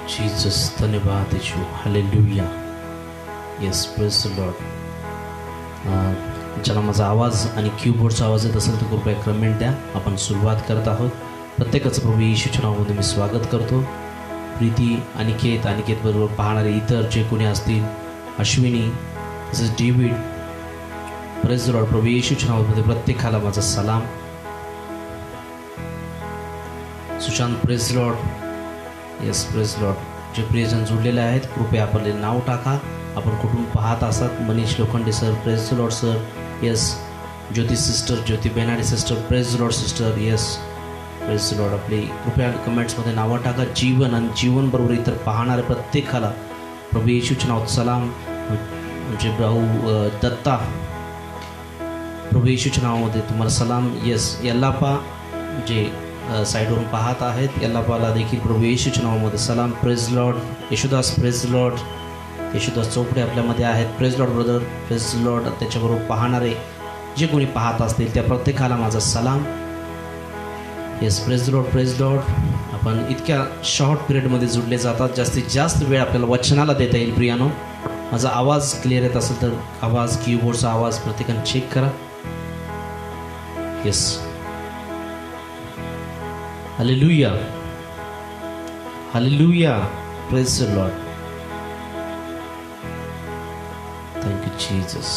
Jesus, धन्यवाद Yeshu, hallelujah. Yes, praise the lord. ज्याला माझा आवाज आणि कीबोर्डचा आवाज येत असेल तर कृपया कमेंट द्या. आपण सुरुवात करत आहोत. प्रत्येकाचं प्रभू येशूच्या नावामध्ये मी स्वागत करतो. प्रीती, अनिकेत बरोबर पाहणारे इतर जे कोणी असतील, अश्विनी, तसेच डेव्हिड, प्रेज द लॉर्ड. प्रभू येशूच्या नावामध्ये प्रत्येकाला माझा सलाम. Sushant, praise lord. Yes, praise Lord. जे प्रियजन जोडलेले आहेत कृपया आपले नाव टाका. आपण कुठून पाहत असाल. Manish Lokhande sir, praise lord sir. Yes, Jyoti sister, Jyoti Benade sister, praise lord sister. Yes, praise lord. आपली कृपया कमेंट्समध्ये नावं टाका. जीवन आणि जीवनबरोबर इतर पाहणारे प्रत्येकाला प्रभू येशूच्या नावात सलाम. म्हणजे भाऊ दत्ता, प्रभू येशूच्या नावामध्ये तुम्हाला सलाम. येस, यल्लापा जे साईडवरून पाहत आहेत, यल्लापाला देखील प्रभू येशूच्या नावामध्ये सलाम. Praise lord. Yeshudas, praise lord. Yeshudas Chaukade आपल्यामध्ये आहेत. Praise lord brother, praise lord. त्याच्याबरोबर पाहणारे जे कोणी पाहत असतील त्या प्रत्येकाला माझा सलाम. Yes, praise Lord, praise Lord. आपण इतक्या शॉर्ट पिरियडमध्ये जुडले जातात. जास्तीत जास्त वेळ आपल्याला वचनाला देता येईल. प्रियानो, माझा आवाज क्लिअर येत असेल तर आवाज, कीबोर्डचा आवाज प्रत्येकाने चेक करा. Yes, hallelujah, hallelujah. Praise the lord. Thank you Jesus.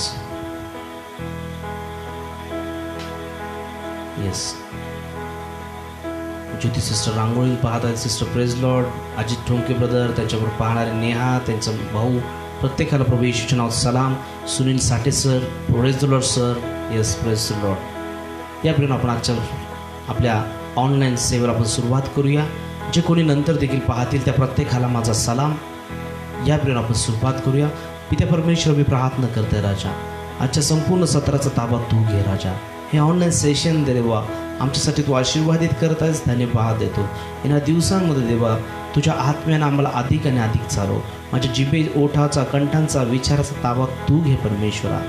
Yes, Jyoti sister rangoli पाहत आहेत. Sister, praise lord. Ajit Thonke brother, त्यांच्याबरोबर पाहणारे नेहा, त्यांचा भाऊ, प्रत्येकाला प्रभू येशूच्या नावात सलाम. Sunil Sathe sir, praise the lord sir. Yes, praise the lord. यापर्यंत आपण आजच्या आपल्या ऑनलाईन सेवेला आपण सुरुवात करूया. जे कोणी नंतर देखील पाहतील त्या प्रत्येकाला माझा सलाम. यापर्यंत आपण सुरुवात करूया. पित्या परमेश्वर, मी प्रार्थना करते राजा, आजच्या संपूर्ण सत्राचा ताबा तू घे राजा. हे ऑनलाईन सेशन देवा आमच्यासाठी तू आशीर्वादित करत आहेस. धन्यवाद देतो. येणाऱ्या दिवसांमध्ये देवा तुझ्या आत्म्यानं आम्हाला अधिक आणि अधिक चालव. माझ्या जिभे, ओठाचा, कंठांचा, विचाराचा ताबा तू घे परमेश्वरा.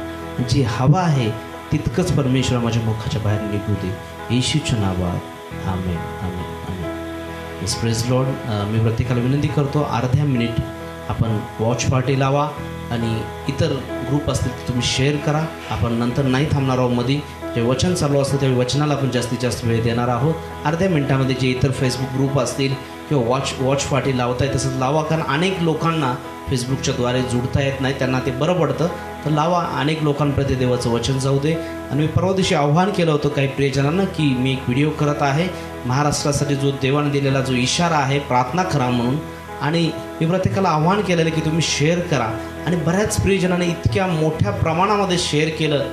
जी हवा आहे तितकंच परमेश्वरा माझ्या मुखाच्या बाहेर निघू दे. येशूच्या नावात amen, amen, amen. Yes, praise lord. मी प्रत्येकाला विनंती करतो, अर्ध्या मिनिट आपण वॉच पार्टी लावा आणि इतर ग्रुप असतील तर तुम्ही शेअर करा. आपण नंतर नाही थांबणार आहोत. मध्ये जे वचन चालू असतं त्या वचनाला आपण जास्तीत जास्त वेळ देणार आहोत. अर्ध्या मिनिटामध्ये जे इतर फेसबुक ग्रुप असतील किंवा वॉच पार्टी लावता येत तसंच लावा. कारण अनेक लोकांना फेसबुकच्या द्वारे जुडता येत नाही, त्यांना ते बरं पडतं, तर लावा. अनेक लोकांप्रती देवाचं वचन जाऊ दे. आणि मी परवा दिवशी आव्हान केलं होतं काही प्रियजनांना की मी एक व्हिडिओ करत आहे महाराष्ट्रासाठी, जो देवाने दिलेला जो इशारा आहे प्रार्थना करा म्हणून. आणि मी प्रत्येकाला आव्हान केलेलं की तुम्ही शेअर करा. आणि बऱ्याच प्रियजनांनी इतक्या मोठ्या प्रमाणामध्ये शेअर केलं.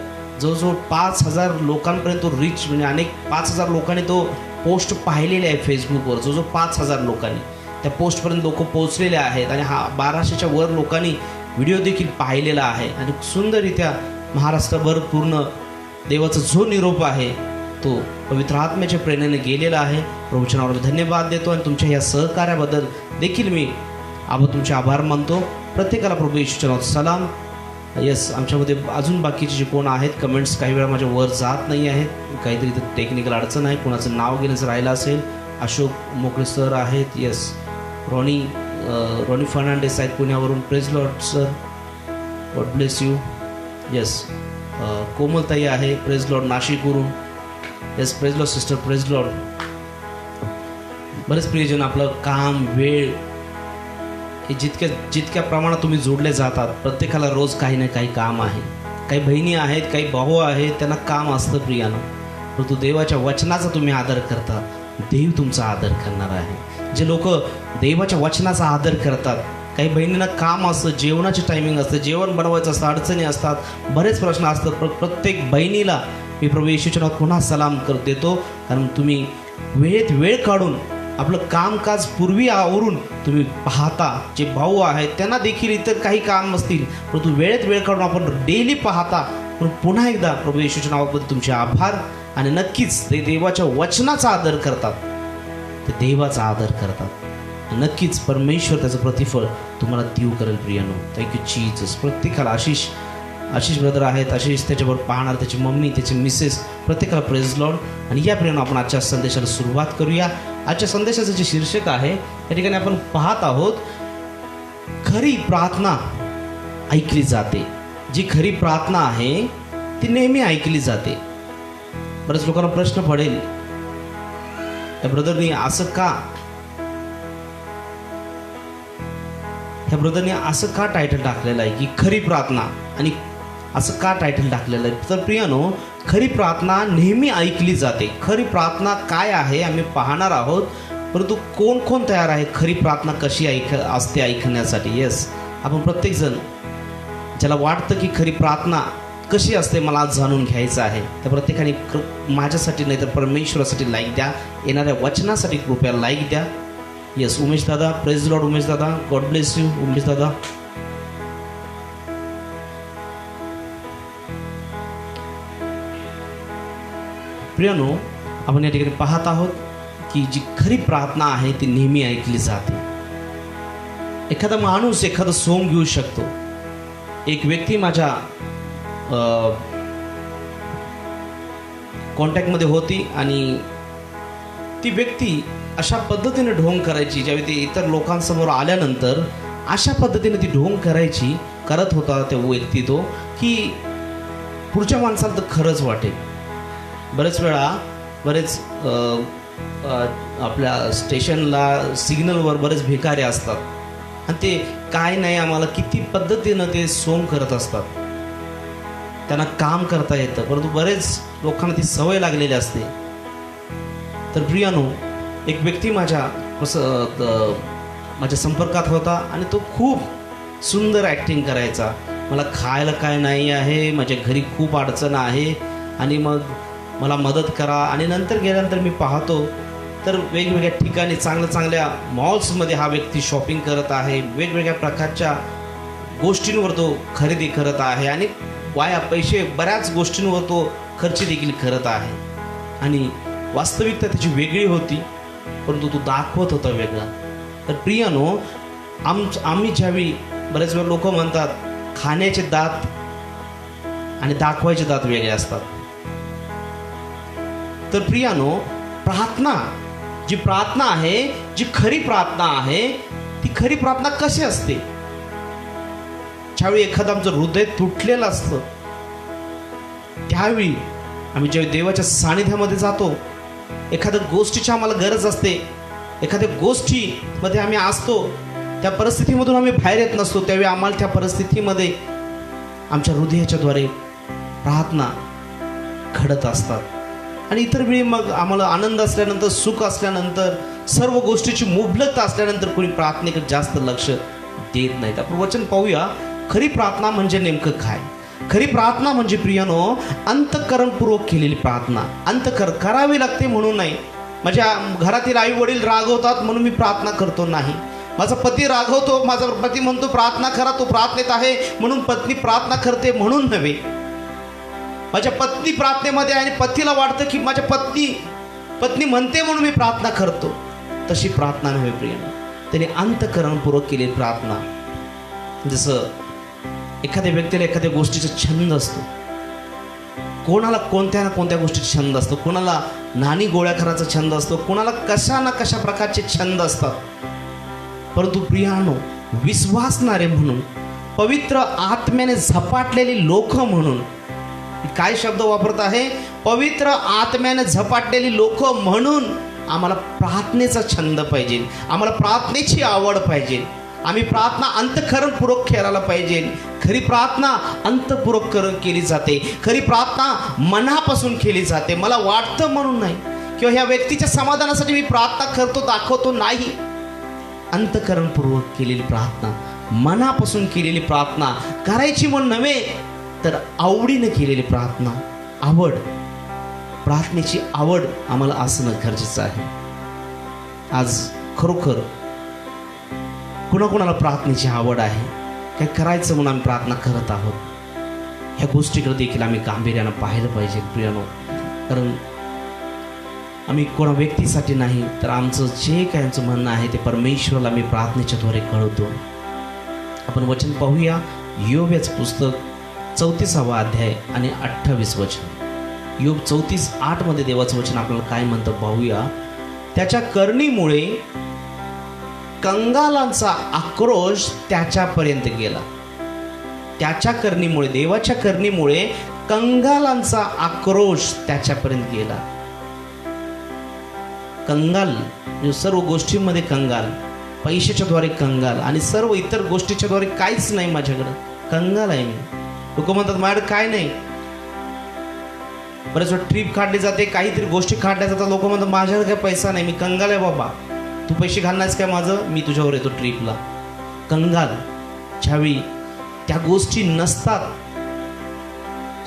जवळजवळ 5,000 लोकांपर्यंत तो रीच, म्हणजे अनेक 5,000 लोकांनी तो पोस्ट पाहिलेले आहे फेसबुकवर. जवळजवळ 5,000 लोकांनी त्या पोस्टपर्यंत लोक पोहोचलेले आहेत. आणि 1200च्या वर लोकांनी व्हिडिओ देखील पाहिलेला आहे. आणि सुंदररित्या महाराष्ट्रभर पूर्ण देवाचा जो निरोप आहे तो पवित्र आत्म्याच्या प्रेरणेने गेलेला आहे. प्रभूच्या नावावर धन्यवाद देतो. आणि तुमच्या या सहकार्याबद्दल देखील मी तुमचे आभार मानतो. प्रत्येकाला प्रभू येशूच्या नावात सलाम. येस, आमच्यामध्ये अजून बाकीचे जे कोण आहेत, कमेंट्स काही वेळा माझ्या वर जात नाही आहेत, काहीतरी तर टेक्निकल अडचण आहे. कोणाचं नाव घेण्याचं राहिलं असेल. अशोक मोकळे सर आहेत. येस, रॉनी फर्नांडेस आहेत पुण्यावरून. Praise lord sir, god bless you. Yes, कोमलताई आहे. प्रेज लॉर्ड नाशिकवरून. Yes, praise lord sister, praise lord. बरेच प्रियजन आपलं काम, वेळ हे जितक्या प्रमाणात तुम्ही जोडले जातात. प्रत्येकाला रोज काही ना काही काम आहे. काही बहिणी आहेत, काही भाऊ आहेत, त्यांना काम असतं प्रियानं. परंतु देवाच्या वचनाचा तुम्ही आदर करता, देव तुमचा आदर करणार आहे. जे लोक देवाच्या वचनाचा आदर करतात, काही बहिणींना काम असतं, जेवणाचे टायमिंग असतं, जेवण बनवायचं असतं, अडचणी असतात, बरेच प्रश्न असतात. प्रत्येक बहिणीला मी प्रभू येशूच्या नावात पुन्हा सलाम देतो. कारण तुम्ही वेळेत वेळ काढून आपलं कामकाज पूर्वी आवरून तुम्ही पाहता. जे भाऊ आहेत त्यांना देखील इतर काही काम असतील, परंतु वेळेत वेळ काढून आपण डेली पाहता. पण पुन्हा एकदा प्रभू येशूच्या नावाबद्दल तुमचे आभार. आणि नक्कीच ते देवाच्या वचनाचा आदर करतात, ते देवाचा आदर करतात. नक्कीच परमेश्वर त्याचं प्रतिफळ तुम्हाला देऊ करेल प्रियानो. Thank you Jesus. प्रत्येकाला आशिष ब्रदर आहेत, आशिष, त्याच्याबरोबर पाहणार त्याची मम्मी, त्याची मिसेस, प्रत्येकाला प्रेज लॉर्ड. आणि या प्रियानो आपण आजच्या संदेशाला सुरुवात करूया. आजच्या संदेशाचं जे शीर्षक आहे या ठिकाणी आपण पाहत आहोत, खरी प्रार्थना ऐकली जाते. जी खरी प्रार्थना आहे ती नेहमी ऐकली जाते. बरेच लोकांना प्रश्न पडेल, या ब्रदरनी असं का, ह्या ब्रदरनी असं का टायटल टाकलेलं आहे की खरी प्रार्थना, आणि असं का टायटल टाकलेलं आहे? तर प्रियानो, खरी प्रार्थना नेहमी ऐकली जाते. खरी प्रार्थना काय आहे आम्ही पाहणार आहोत. परंतु कोण कोण तयार आहे खरी प्रार्थना कशी असते ऐकण्यासाठी? येस, आपण प्रत्येकजण ज्याला वाटतं की खरी प्रार्थना कशी असते मला आज जाणून घ्यायचं आहे, तर प्रत्येकाने माझ्यासाठी नाही तर परमेश्वरासाठी लाईक द्या. येणाऱ्या वचनासाठी कृपया लाईक द्या. येस, उमेश दादा, प्रेज लॉर्ड उमेश दादा, गॉड ब्लेस यू उमेश दादा. प्रियानो, आपण या ठिकाणी पाहत आहोत की जी खरी प्रार्थना आहे ती नेहमी ऐकली जाते. एखादा माणूस एखादं सोंग घेऊ शकतो. एक व्यक्ती माझ्या कॉन्टॅक्टमध्ये होती आणि ती व्यक्ती अशा पद्धतीने ढोंग करायची, ज्यावेळी ती इतर लोकांसमोर आल्यानंतर अशा पद्धतीने ती ढोंग करत होता तो व्यक्ती, तो की पुढच्या माणसाला तर खरंच वाटेल. बरेच आपल्या स्टेशनला सिग्नलवर बरेच भिकारी असतात आणि ते काय नाही आम्हाला किती पद्धतीनं ते सोंग करत असतात. त्यांना काम करता येतं, परंतु बरेच लोकांना ती सवय लागलेली असते. तर प्रियानो, एक व्यक्ती माझ्या संपर्कात होता आणि तो खूप सुंदर ॲक्टिंग करायचा. मला खायला काय नाही आहे, माझ्या घरी खूप अडचण आहे आणि मग मला मदत करा. आणि नंतर गेल्यानंतर मी पाहतो तर वेगवेगळ्या ठिकाणी चांगल्या मॉल्समध्ये हा व्यक्ती शॉपिंग करत आहे. वेगवेगळ्या प्रकारच्या गोष्टींवर तो खरेदी करत आहे आणि पैसे बऱ्याच गोष्टींवर तो खर्च देखील करत आहे. आणि वास्तविकता त्याची वेगळी होती, परंतु तो दाखवत होता वेगळा. तर प्रियानो, आम्ही ज्यावेळी बरेच वेळ लोक म्हणतात खाण्याचे दात आणि दाखवायचे दात वेगळे असतात. तर प्रियानो, जी प्रार्थना आहे, जी खरी प्रार्थना आहे, ती खरी प्रार्थना कशी असते? ज्यावेळी एखादं आमचं हृदय तुटलेलं असतं, त्यावेळी आम्ही ज्यावेळी देवाच्या सानिध्यामध्ये जातो, एखाद्या गोष्टीची आम्हाला गरज असते, एखाद्या गोष्टीमध्ये आम्ही असतो, त्या परिस्थितीमधून आम्ही बाहेर येत नसतो, त्यावेळी आम्हाला त्या परिस्थितीमध्ये आमच्या हृदयाच्याद्वारे प्रार्थना घडत असतात. आणि इतर वेळी मग आम्हाला आनंद असल्यानंतर, सुख असल्यानंतर, सर्व गोष्टीची मुबलकता असल्यानंतर कोणी प्रार्थनेकडे जास्त लक्ष देत नाहीत. आपण वचन पाहूया, खरी प्रार्थना म्हणजे नेमकं काय? खरी प्रार्थना म्हणजे प्रियानो, अंतःकरणपूर्वक केलेली प्रार्थना. करावी लागते म्हणून नाही. माझ्या घरातील आई वडील रागवतात म्हणून मी प्रार्थना करतो नाही. माझा पती रागवतो, माझा पती म्हणतो प्रार्थना करा, तो प्रार्थनेत आहे म्हणून पत्नी प्रार्थना करते म्हणून नव्हे. माझ्या पत्नी प्रार्थनेमध्ये आणि पतीला वाटतं की माझ्या पत्नी म्हणते म्हणून मी प्रार्थना करतो, तशी प्रार्थना नव्हे प्रियानो. त्याने अंतःकरणपूर्वक केलेली प्रार्थना. जसं एखाद्या व्यक्तीला एखाद्या गोष्टीचा छंद असतो, कोणाला कोणत्या ना कोणत्या गोष्टीचा छंद असतो, कोणाला नाणी गोळ्या करायचा छंद असतो, कोणाला कशा ना कशा प्रकारचे छंद असतात. परंतु प्रियानो, विश्वासणारे म्हणून, पवित्र आत्म्याने झपाटलेली लोक म्हणून, काय शब्द वापरत आहे? पवित्र आत्म्याने झपाटलेली लोक म्हणून आम्हाला प्रार्थनेचा छंद पाहिजे, आम्हाला प्रार्थनेची आवड पाहिजे. आम्ही प्रार्थना अंतःकरणपूर्वक करायला पाहिजे. खरी प्रार्थना अंतःपूर्वक केली जाते. खरी प्रार्थना मनापासून केली जाते. मला वाटतं म्हणून नाही किंवा ह्या व्यक्तीच्या समाधानासाठी मी प्रार्थना करतो दाखवतो नाही. अंतःकरणपूर्वक केलेली प्रार्थना, मनापासून केलेली प्रार्थना, करायची म्हणून नव्हे तर आवडीने केलेली प्रार्थना. आवड, प्रार्थनेची आवड आम्हाला असणं गरजेचं आहे. आज खरोखर कुणाकुणाला प्रार्थनेची आवड आहे, काय करायचं म्हणून आम्ही प्रार्थना करत आहोत, ह्या गोष्टीकडे देखील आम्ही गांभीर्यानं पाहिलं पाहिजे प्रियानो. कारण आम्ही कोणा व्यक्तीसाठी नाही तर आमचं जे काय आमचं म्हणणं आहे ते परमेश्वराला आम्ही प्रार्थनेच्याद्वारे कळवतो. आपण वचन पाहूया, योग याचं पुस्तक 34वा अध्याय आणि 28 वचन. योग 34:8 मध्ये देवाचं वचन आपल्याला काय म्हणतं पाहूया. त्याच्या करणीमुळे कंगालांचा आक्रोश त्याच्यापर्यंत गेला. त्याच्या करणीमुळे, देवाच्या करणीमुळे कंगालांचा आक्रोश त्याच्यापर्यंत गेला. कंगाल, सर्व गोष्टींमध्ये कंगाल, पैशाच्या द्वारे कंगाल आणि सर्व इतर गोष्टीच्या द्वारे काहीच नाही माझ्याकडं, कंगाल आहे मी. लोक म्हणतात माझ्याकडे काय नाही. बरेच वेळ ट्रिप काढली जाते, काहीतरी गोष्टी काढल्या जातात, लोक म्हणतात माझ्याकडे काय पैसा नाही, मी कंगाल आहे बाबा, तू पैसे घालणारच काय माझं, मी तुझ्यावर येतो ट्रिपला. कंगाल. ज्यावेळी त्या गोष्टी नसतात.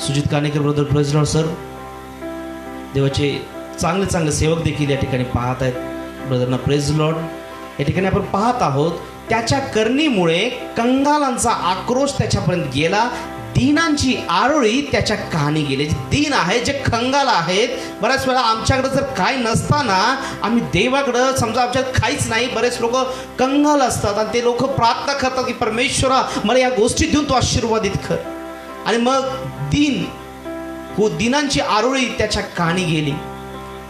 Sujit Kanekar brother, praise lord sir, देवाचे चांगले चांगले सेवक देखील या ठिकाणी पाहत आहेत. ब्रदरना प्रेज लॉर्ड. या ठिकाणी आपण पाहत आहोत त्याच्या करणीमुळे कंगालांचा आक्रोश त्याच्यापर्यंत गेला, दीनांची आरोळी त्याच्या कानी गेली. जे दीन आहे, जे कंगाल आहेत, बऱ्याच वेळा आमच्याकडे जर काय नसताना आम्ही देवाकडं, समजा आमच्यात काहीच नाही, बरेच लोक कंगाल असतात आणि ते लोक प्रार्थना करतात की परमेश्वरा मला या गोष्टी देऊन तू आशीर्वादित कर. आणि मग दीनांची आरोळी त्याच्या कानी गेली.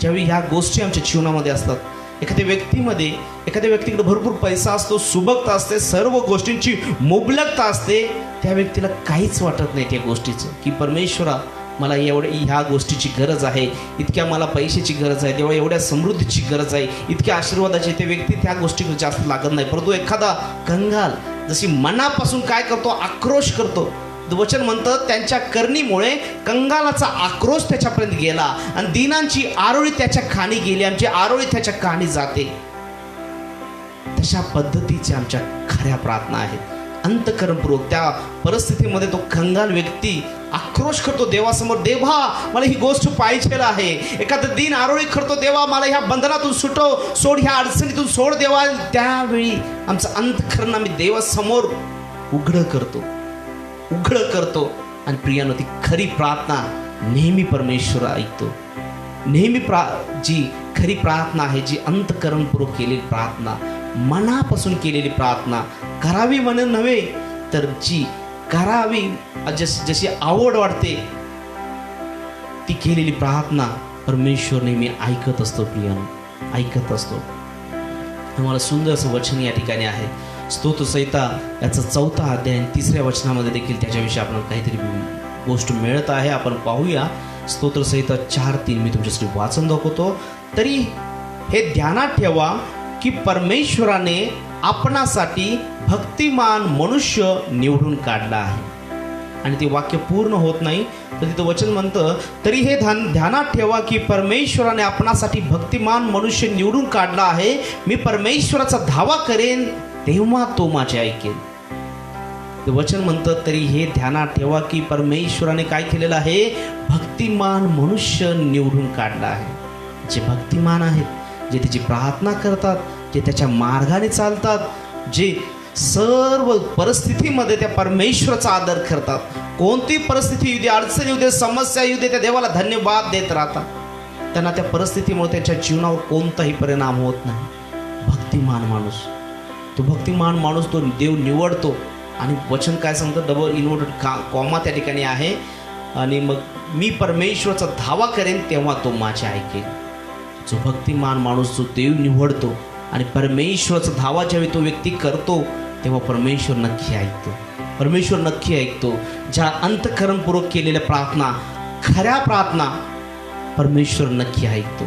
ज्यावेळी ह्या गोष्टी आमच्या जीवनामध्ये असतात, एखाद्या व्यक्तीकडे भरपूर पैसा असतो, सुबकता असते, सर्व गोष्टींची मुबलकता असते, त्या व्यक्तीला काहीच वाटत नाही त्या गोष्टीचं, की परमेश्वरा मला ह्या गोष्टीची गरज आहे, इतक्या मला पैशाची गरज आहे, तेव्हा एवढ्या समृद्धीची गरज आहे, इतक्या आशीर्वादाची. ते व्यक्ती त्या गोष्टीकडे जास्त लागत नाही. परंतु एखादा कंगाल जशी मनापासून काय करतो, आक्रोश करतो. वचन म्हणतं त्यांच्या करणीमुळे कंगालाचा आक्रोश त्याच्यापर्यंत गेला आणि दीनांची आरोळी त्याच्या कानी गेली. आमची आरोळी त्याच्या कानी जाते. तशा पद्धतीच्या आमच्या खऱ्या प्रार्थना आहेत. अंतःकरणपूर्वक त्या परिस्थितीमध्ये तो कंगाल व्यक्ती आक्रोश करतो देवासमोर, देवा मला ही गोष्ट पाहिजे आहे. एखादं दिन आरोळी करतो, देवा मला ह्या बंधनातून सोड, ह्या अडचणीतून सोड देवा. त्यावेळी आमचं अंतःकरण आम्ही देवासमोर उघड करतो आणि प्रियानो, ती खरी प्रार्थना नेहमी परमेश्वर ऐकतो. नेहमी जी खरी प्रार्थना आहे, जी अंतःकरणपूर्वक केलेली प्रार्थना, मनापासून केलेली प्रार्थना, करावी म्हणून नव्हे तर जी करावी जशी आवड वाटते ती केलेली प्रार्थना परमेश्वर नेहमी ऐकत असतो. प्रियानो, ऐकत असतो. मला सुंदर असं वचन या ठिकाणी आहे. स्तोत्रसंहिता याचा 4 अध्याय 3 वचनामध्ये देखील त्याच्याविषयी आपण काहीतरी गोष्ट मिळत आहे. आपण पाहूया. स्तोत्रसंहिता 4:3 मी तुमच्यासाठी वाचन दाखवतो. तरी हे ध्यानात ठेवा की परमेश्वराने आपणासाठी भक्तिमान मनुष्य निवडून काढला आहे. आणि ते वाक्य पूर्ण होत नाही, तर तिथं वचन म्हणतं तरी हे ध्यानात ठेवा की परमेश्वराने आपणासाठी भक्तिमान मनुष्य निवडून काढला आहे. मी परमेश्वराचा धावा करेन तेव्हा तो माझे ऐकेल. ते वचन म्हणतं तरी हे ध्यानात ठेवा की परमेश्वराने काय केलेलं आहे, भक्तिमान मनुष्य निवडून काढला आहे. जे भक्तिमान आहेत, जे त्याची प्रार्थना करतात, जे त्याच्या मार्गाने चालतात, जे सर्व परिस्थितीमध्ये त्या परमेश्वराचा आदर करतात. कोणती परिस्थिती येऊ दे, अडचण येऊ दे, समस्या येऊ दे, त्या देवाला धन्यवाद देत राहतात. त्यांना त्या परिस्थितीमुळे त्यांच्या जीवनावर कोणताही परिणाम होत नाही. भक्तिमान माणूस, तो भक्तिमान माणूस तो देव निवडतो. आणि वचन काय सांगतं, डबल इन्व्हर्टेड कॉमा त्या ठिकाणी आहे. आणि मग मी परमेश्वराचा धावा करेन तेव्हा तो माझे ऐकेल. जो भक्तिमान माणूस जो देव निवडतो आणि परमेश्वराचा धावा ज्यावेळी तो व्यक्ती करतो तेव्हा परमेश्वर नक्की ऐकतो. परमेश्वर नक्की ऐकतो. ज्या अंतःकरणपूर्वक केलेल्या प्रार्थना, खऱ्या प्रार्थना परमेश्वर नक्की ऐकतो.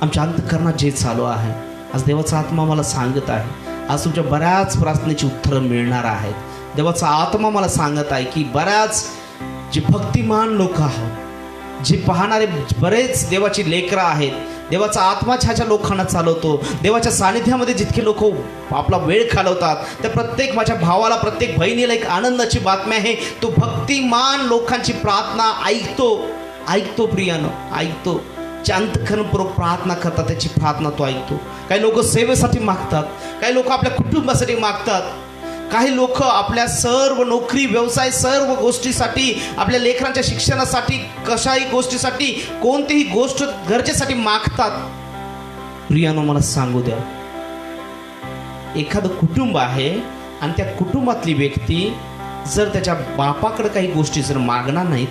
आमच्या अंतःकरणात जे चालू आहे, आज देवाचा आत्मा मला सांगत आहे, आज तुमच्या बऱ्याच प्रार्थनेची उत्तरं मिळणार आहेत. देवाचा आत्मा मला सांगत आहे की बऱ्याच जे भक्तिमान लोक आहेत, जे पाहणारे बरेच देवाची लेकरं आहेत, देवाचा आत्मा ह्याच्या लोकांना चालवतो. देवाच्या सानिध्यामध्ये जितके लोक आपला वेळ घालवतात, त्या प्रत्येक माझ्या भावाला, प्रत्येक बहिणीला एक आनंदाची बातमी आहे, तो भक्तिमान लोकांची प्रार्थना ऐकतो प्रियानो, ऐकतो. जे अंतःकरणपूर्वक प्रार्थना करतात त्याची प्रार्थना तो ऐकतो. काही लोक सेवेसाठी मागतात, काही लोक आपल्या कुटुंबासाठी मागतात, काही लोक आपल्या सर्व नोकरी, व्यवसाय, सर्व गोष्टीसाठी, आपल्या लेकरांच्या शिक्षणासाठी, कशाही गोष्टीसाठी, कोणतीही गोष्ट गरजेसाठी मागतात. प्रियानो, मला सांगू द्या, एखादं कुटुंब आहे आणि त्या कुटुंबातली व्यक्ती जर त्याच्या बापाकडे काही गोष्टी जर मागणार नाहीत,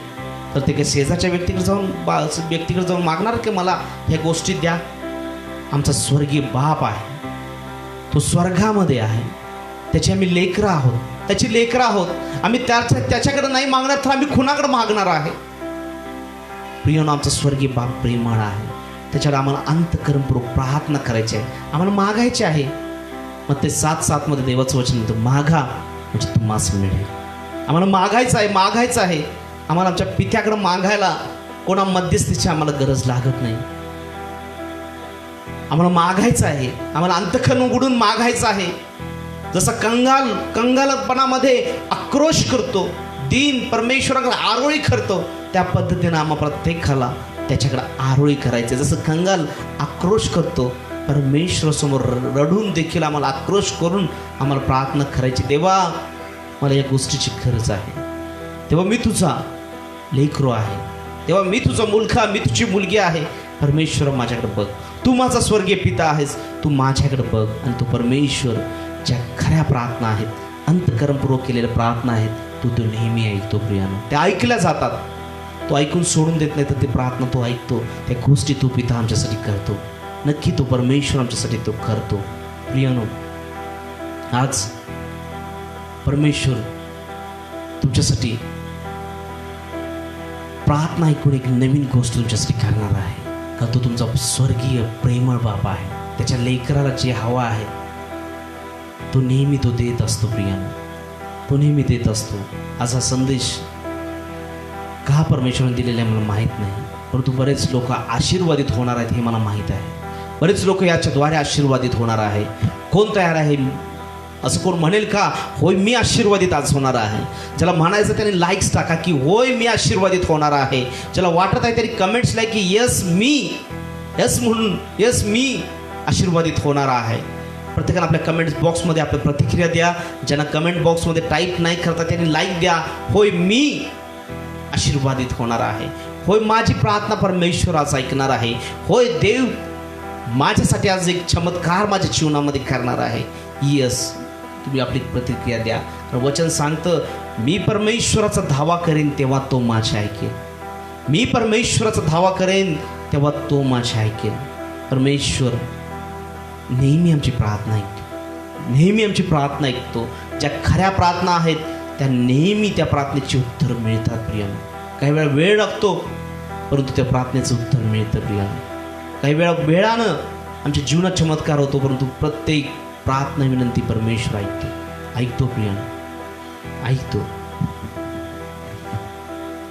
तर ते काही शेजारच्या व्यक्तीकडे जाऊन मागणार की मला ह्या गोष्टी द्या. आमचा स्वर्गीय बाप आहे, तो स्वर्गामध्ये आहे, त्याची आम्ही लेकरं आहोत, त्याची लेकरं आहोत. आम्ही त्याच्याकडे नाही मागणार तर आम्ही कुणाकडे मागणार आहे? प्रियनो, आमचा स्वर्गीय बाप प्रेमळ आहे, त्याच्याकडे आम्हाला अंतःकरणपूर्वक प्रार्थना करायची आहे, आम्हाला मागायची आहे. मग ते 7:7 मध्ये देवाचं वचन म्हणतं, मागा म्हणजे तुम्हास मिळेल. आम्हाला मागायचं आहे. आम्हाला आमच्या पित्याकडे मागायला कोणा मध्यस्थीची आम्हाला गरज लागत नाही. आम्हाला मागायचं आहे, आम्हाला अंतःकरण उघडून मागायचं आहे. जसं कंगालपणामध्ये आक्रोश करतो, दीन परमेश्वराकडे आरोळी करतो, त्या पद्धतीनं आम्हाला प्रत्येकाला त्याच्याकडे आरोळी करायचे. जसं कंगाल आक्रोश करतो, परमेश्वरासमोर रडून देखील आम्हाला आक्रोश करून आम्हाला प्रार्थना करायची. देवा, मला या गोष्टीची गरज आहे. तेव्हा मी तुझा लेकरू आहे, तेव्हा मी तुझा मुलगा, मी तुझी मुलगी आहे. परमेश्वर, माझ्याकडे बघ. तू माझा स्वर्गीय पिता आहेस, तू माझ्याकडे बघ. आणि तू परमेश्वर, ज्या खऱ्या प्रार्थना आहेत, अंतःकरणपूर्वक केलेल्या प्रार्थना आहेत, तू नेहमी ऐकतो. प्रियानो, त्या ऐकल्या जातात. तो ऐकून सोडून देत नाही, तर ते प्रार्थना तो ऐकतो. त्या गोष्टी तू पिता आमच्यासाठी करतो. नक्की तो परमेश्वर आमच्यासाठी तो करतो. प्रियानो, आज परमेश्वर तुमच्यासाठी प्रार्थना ऐकून एक नवीन गोष्ट तुमच्यासाठी करणार आहे. का तो तुमचा स्वर्गीय प्रेमळ बाप आहे. त्याच्या लेकराला जे हवा आहे तो नेहमी तो देत असतो. प्रियानो, तो नेहमी देत असतो. आज हा संदेश का परमेश्वराने दिलेला आहे मला माहीत नाही, परंतु बरेच लोक आशीर्वादित होणार आहेत हे मला माहीत आहे. बरेच लोक याच्याद्वारे आशीर्वादित होणार आहे. कोण तयार आहे? असं कोण म्हणेल का, होय मी आशीर्वादित आज होणार आहे? ज्याला म्हणायचं त्याने लाईक्स टाका की होय मी आशीर्वादित होणार आहे. ज्याला वाटत आहे त्यांनी कमेंट्स लाईक की यस म्हणून यस मी आशीर्वादित होणार आहे. प्रत्येकाने आपल्या कमेंट बॉक्समध्ये आपल्या प्रतिक्रिया द्या. ज्यांना कमेंट बॉक्समध्ये टाईप नाही करता त्यांनी लाईक द्या. होय मी आशीर्वादित होणार आहे. होय माझी प्रार्थना परमेश्वर आज ऐकणार आहे. होय देव माझ्यासाठी आज एक चमत्कार माझ्या जीवनामध्ये करणार आहे. यस, तुम्ही आपली प्रतिक्रिया द्या. वचन सांगतं, मी परमेश्वराचा धावा करेन तेव्हा तो माझे ऐकेल. मी परमेश्वराचा धावा करेन तेव्हा तो माझे ऐकेल. परमेश्वर नेहमी आमची प्रार्थना ऐकतो, नेहमी आमची प्रार्थना ऐकतो. ज्या खऱ्या प्रार्थना आहेत त्या नेहमी त्या प्रार्थनेची उत्तर मिळतात. प्रियानो, काही वेळा वेळ लागतो, परंतु त्या प्रार्थनेचं उत्तर मिळतं. प्रियानो, काही वेळा वेळानं आमच्या जीवनात चमत्कार होतो, परंतु प्रत्येक प्रार्थना विनंती परमेश्वर ऐकतो. प्रियानो, ऐकतो.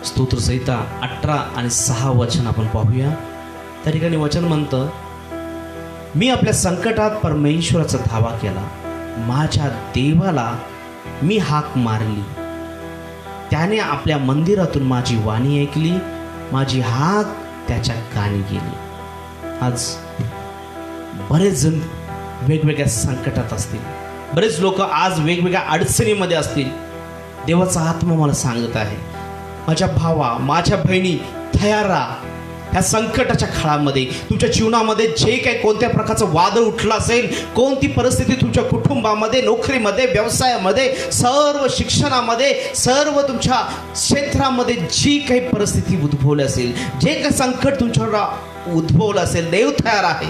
स्तोत्रसंहिता 18 आणि 6 वचन आपण पाहूया. त्या ठिकाणी वचन म्हणतं, मी आपल्या संकटात परमेश्वराचा धावा केला, माझ्या देवाला मी हाक मारली, त्याने आपल्या मंदिरातून माझी वाणी ऐकली, माझी हाक त्याच्या कानी गेली. आज बरेच जण वेगवेगळ्या संकटात असतील, बरेच लोक आज वेगवेगळ्या अडचणीमध्ये असतील. देवाचा आत्मा मला सांगत आहे, माझ्या भावा, माझ्या बहिणी, तयार राहा. ह्या संकटाच्या काळामध्ये तुमच्या जीवनामध्ये जे काही कोणत्या प्रकारचं वादळ उठलं असेल, कोणती परिस्थिती तुमच्या कुटुंबामध्ये, नोकरीमध्ये, व्यवसायामध्ये, सर्व शिक्षणामध्ये, सर्व तुमच्या क्षेत्रामध्ये जी काही परिस्थिती उद्भवली असेल, जे काही संकट तुमच्यावर उद्भवलं असेल, देव तयार आहे.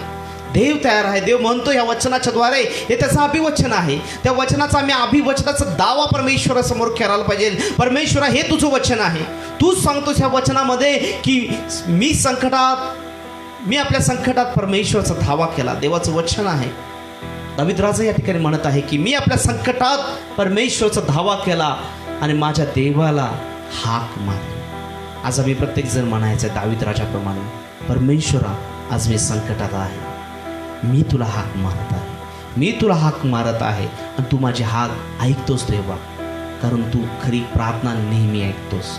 देव तयार आहे. देव म्हणतो या वचनाच्या द्वारे, हे त्याचं अभिवचन आहे. त्या वचनाचा आम्ही अभिवचनाचा दावा परमेश्वरासमोर करायला पाहिजे. परमेश्वरा, हे तुझं वचन आहे. तूच सांगतोस ह्या वचनामध्ये की मी आपल्या संकटात परमेश्वराचा धावा केला. देवाचं वचन आहे. दावीद राजा या ठिकाणी म्हणत आहे की मी आपल्या संकटात परमेश्वराचा धावा केला आणि माझ्या देवाला हाक मारली. आज आम्ही प्रत्येक जण म्हणायचं दावीद राजाप्रमाणे, परमेश्वरा, आज मी संकटात आहे, मी तुला हाक मारत आहे, मी तुला हाक मारत आहे आणि तू माझी हाक ऐकतोस देवा, कारण तू खरी प्रार्थना नेहमी ऐकतोस.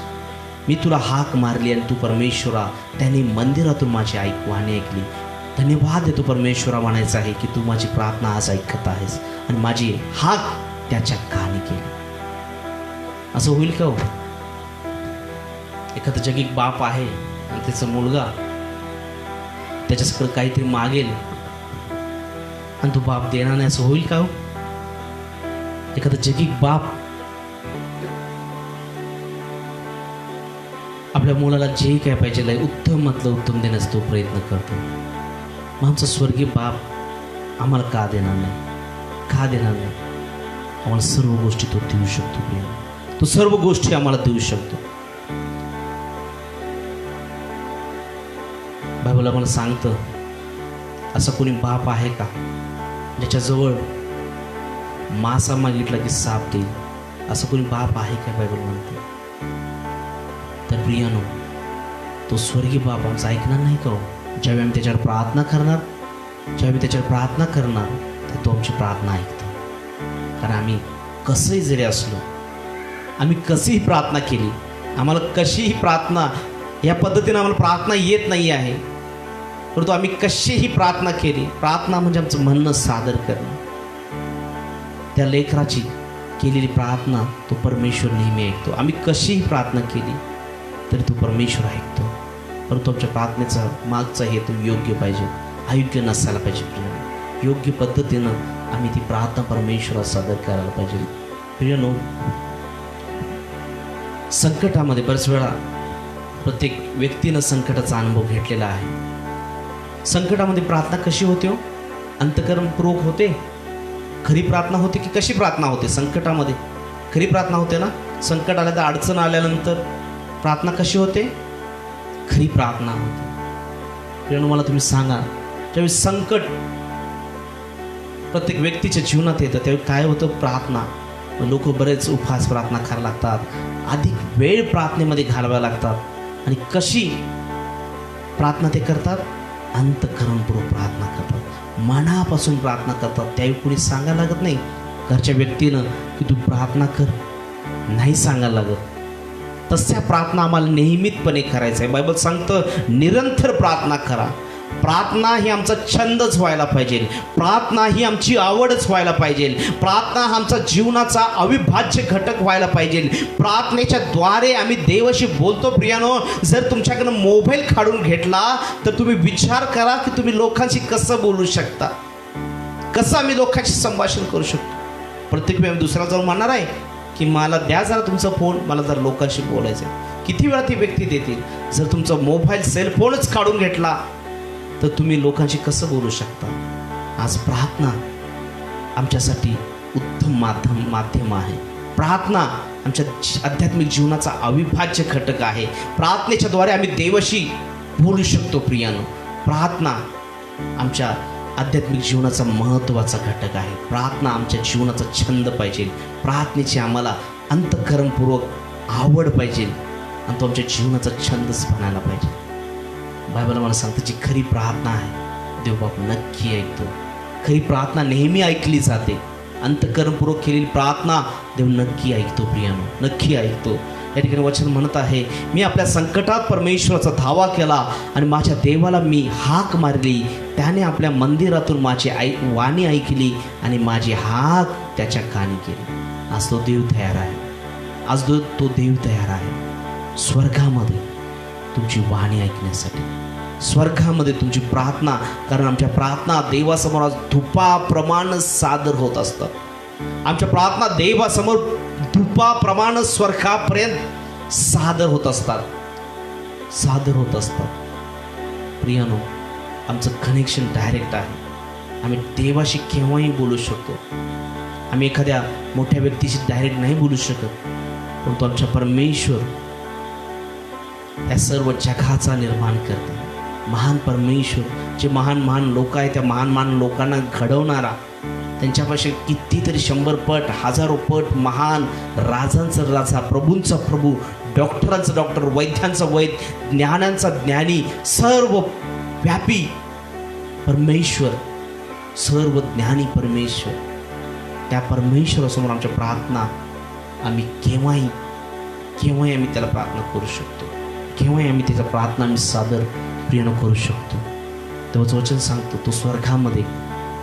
मी तुला हाक मारली आणि तू परमेश्वरा त्याने मंदिरातून माझी वाणी ऐकली. धन्यवाद देतो परमेश्वरा म्हणायचं आहे की तू माझी प्रार्थना आज ऐकत आहेस आणि माझी हाक त्याच्या कानी केली. असं होईल का हो? एखादा जगिक बाप आहे आणि त्याचा मुलगा त्याच्याकडे काहीतरी मागेल आणि तो बाप देणार नाही, असं होईल का हो? एखादा जगिक बाप आपल्या मुलाला जे काय पाहिजे उत्तमातलं उत्तम देण्याचा तो प्रयत्न करतो. मग आमचा स्वर्गीय बाप आम्हाला का देणार नाही? का देणार नाही? आम्हाला सर्व गोष्टी तो देऊ शकतो प्रिय. तो सर्व गोष्टी आम्हाला देऊ शकतो. बायबल आम्हाला सांगतं, असा कोणी बाप आहे का ज्याच्याजवळ मासा मागितला की साप देईल? असं कोणी बाप आहे का? बायबल म्हणते. तर प्रियानो, तो स्वर्गीय बाप आमचा ऐकणार नाही का? ज्यावेळी आम्ही त्याच्यावर प्रार्थना करणार, ज्यावेळी त्याच्यावर प्रार्थना करणार, तर तो आमची प्रार्थना ऐकतो. कारण आम्ही कसंही जरी असलो, आम्ही कशीही प्रार्थना केली, आम्हाला कशीही प्रार्थना या पद्धतीनं आम्हाला प्रार्थना येत नाही आहे, परंतु आम्ही कशीही प्रार्थना केली, प्रार्थना म्हणजे आमचं म्हणणं सादर करणं, त्या लेकराची केलेली प्रार्थना तो परमेश्वर नेहमी ऐकतो. आम्ही कशीही प्रार्थना केली तरी तो परमेश्वर ऐकतो. परंतु आमच्या प्रार्थनेचा मागचा हेतू योग्य पाहिजे, अयोग्य नसायला पाहिजे. प्रिय, योग्य पद्धतीनं आम्ही ती प्रार्थना परमेश्वराला सादर करायला पाहिजे. प्रियनो, संकटामध्ये बऱ्याच वेळा प्रत्येक व्यक्तीनं संकटाचा अनुभव घेतलेला आहे. संकटामध्ये प्रार्थना कशी होते हो? अंतःकरणपूर्वक होते? खरी प्रार्थना होते की कशी प्रार्थना होते? संकटामध्ये खरी प्रार्थना होते ना? संकट आलं तर, अडचण आल्यानंतर प्रार्थना कशी होते? खरी प्रार्थना होते. प्रियनो, मला तुम्ही सांगा, ज्यावेळी संकट प्रत्येक व्यक्तीच्या जीवनात येतं त्यावेळी काय होतं? प्रार्थना. लोक बरेच उपवास प्रार्थना करायला लागतात, अधिक वेळ प्रार्थनेमध्ये घालवायला लागतात. आणि कशी प्रार्थना ते करतात? अंतःकरणपूर्वक प्रार्थना करतात, मनापासून प्रार्थना करतात. त्यावेळी कुणी सांगायला लागत नाही घरच्या व्यक्तीनं की तू प्रार्थना कर, नाही सांगायला लागत. तशा प्रार्थना आम्हाला नियमितपणे करायचं आहे. बायबल सांगतं निरंतर प्रार्थना करा. प्रार्थना ही आमचा छंदच व्हायला पाहिजे, प्रार्थना ही आमची आवडच व्हायला पाहिजे, प्रार्थना हा आमचा जीवनाचा अविभाज्य घटक व्हायला पाहिजे. प्रार्थनेच्या द्वारे आम्ही देवाशी बोलतो. प्रियानो, जर तुमच्याकडनं मोबाईल काढून घेतला तर तुम्ही विचार करा की तुम्ही लोकांशी कसं बोलू शकता, कसं आम्ही लोकांशी संभाषण करू शकतो. प्रत्येक वेळी दुसऱ्याला जाऊन म्हणणार आहे की मला द्या जरा तुमचा फोन, मला जर लोकांशी बोलायचं आहे. किती वेळा ती व्यक्ती देतील? जर तुमचा मोबाईल सेलफोनच काढून घेतला तर तुम्ही लोकांशी कसं बोलू शकता? आज प्रार्थना आमच्यासाठी उत्तम माध्यम आहे. प्रार्थना आमच्या आध्यात्मिक जीवनाचा अविभाज्य घटक आहे. प्रार्थनेच्या द्वारे आम्ही देवाशी बोलू शकतो. प्रियानो, प्रार्थना आमच्या आध्यात्मिक जीवनाचा महत्त्वाचा घटक आहे. प्रार्थना आमच्या जीवनाचा छंद पाहिजे, प्रार्थनेची आम्हाला अंतःकरणपूर्वक आवड पाहिजे आणि तो आमच्या जीवनाचा छंदच बनायला पाहिजे. बायबल मला सांगतं जी खरी प्रार्थना आहे देवबाप नक्की ऐकतो. खरी प्रार्थना नेहमी ऐकली जाते. अंतःकरणपूर्वक केलेली प्रार्थना देव नक्की ऐकतो. प्रियानो, नक्की ऐकतो. या ठिकाणी वचन म्हणत आहे, मी आपल्या संकटात परमेश्वराचा धावा केला आणि माझ्या देवाला मी हाक मारली. त्याने आपल्या मंदिरातून माझी वाणी ऐकली आणि माझी हाक त्याच्या कानी केली. आज तो देव तयार आहे. आज तो देव तयार आहे स्वर्गामध्ये तुमची वाणी ऐकण्यासाठी, स्वर्गामध्ये तुमची प्रार्थना. कारण आमच्या प्रार्थना देवासमोर धुपाप्रमाणे सादर होत असतात. आमच्या प्रार्थना देवासमोर धुपाप्रमाणे स्वर्गापर्यंत सादर होत असतात, सादर होत असतात. प्रियानो, आमचं कनेक्शन डायरेक्ट आहे. आम्ही देवाशी केव्हाही बोलू शकतो. आम्ही एखाद्या मोठ्या व्यक्तीशी डायरेक्ट नाही बोलू शकत, परंतु आमच्या परमेश्वर या सर्व जगाचा निर्माण करते. महान परमेश्वर, जे महान लोक आहेत, त्या महान लोकांना घडवणारा, त्यांच्यापाशी कितीतरी 100 पट 1000 पट महान, राजांचा राजा, प्रभूंचा प्रभू, डॉक्टरांचा डॉक्टर, वैद्यांचा वैद्य, ज्ञानांचा ज्ञानी, सर्व व्यापी परमेश्वर, सर्व ज्ञानी परमेश्वर, त्या परमेश्वरासमोर आमच्या प्रार्थना आम्ही केव्हाही आम्ही त्याला प्रार्थना करू शकतो. केव्हाही आम्ही त्याचा प्रार्थना आम्ही सादर प्रियानं करू शकतो. तेव्हाच वचन सांगतो तो स्वर्गामध्ये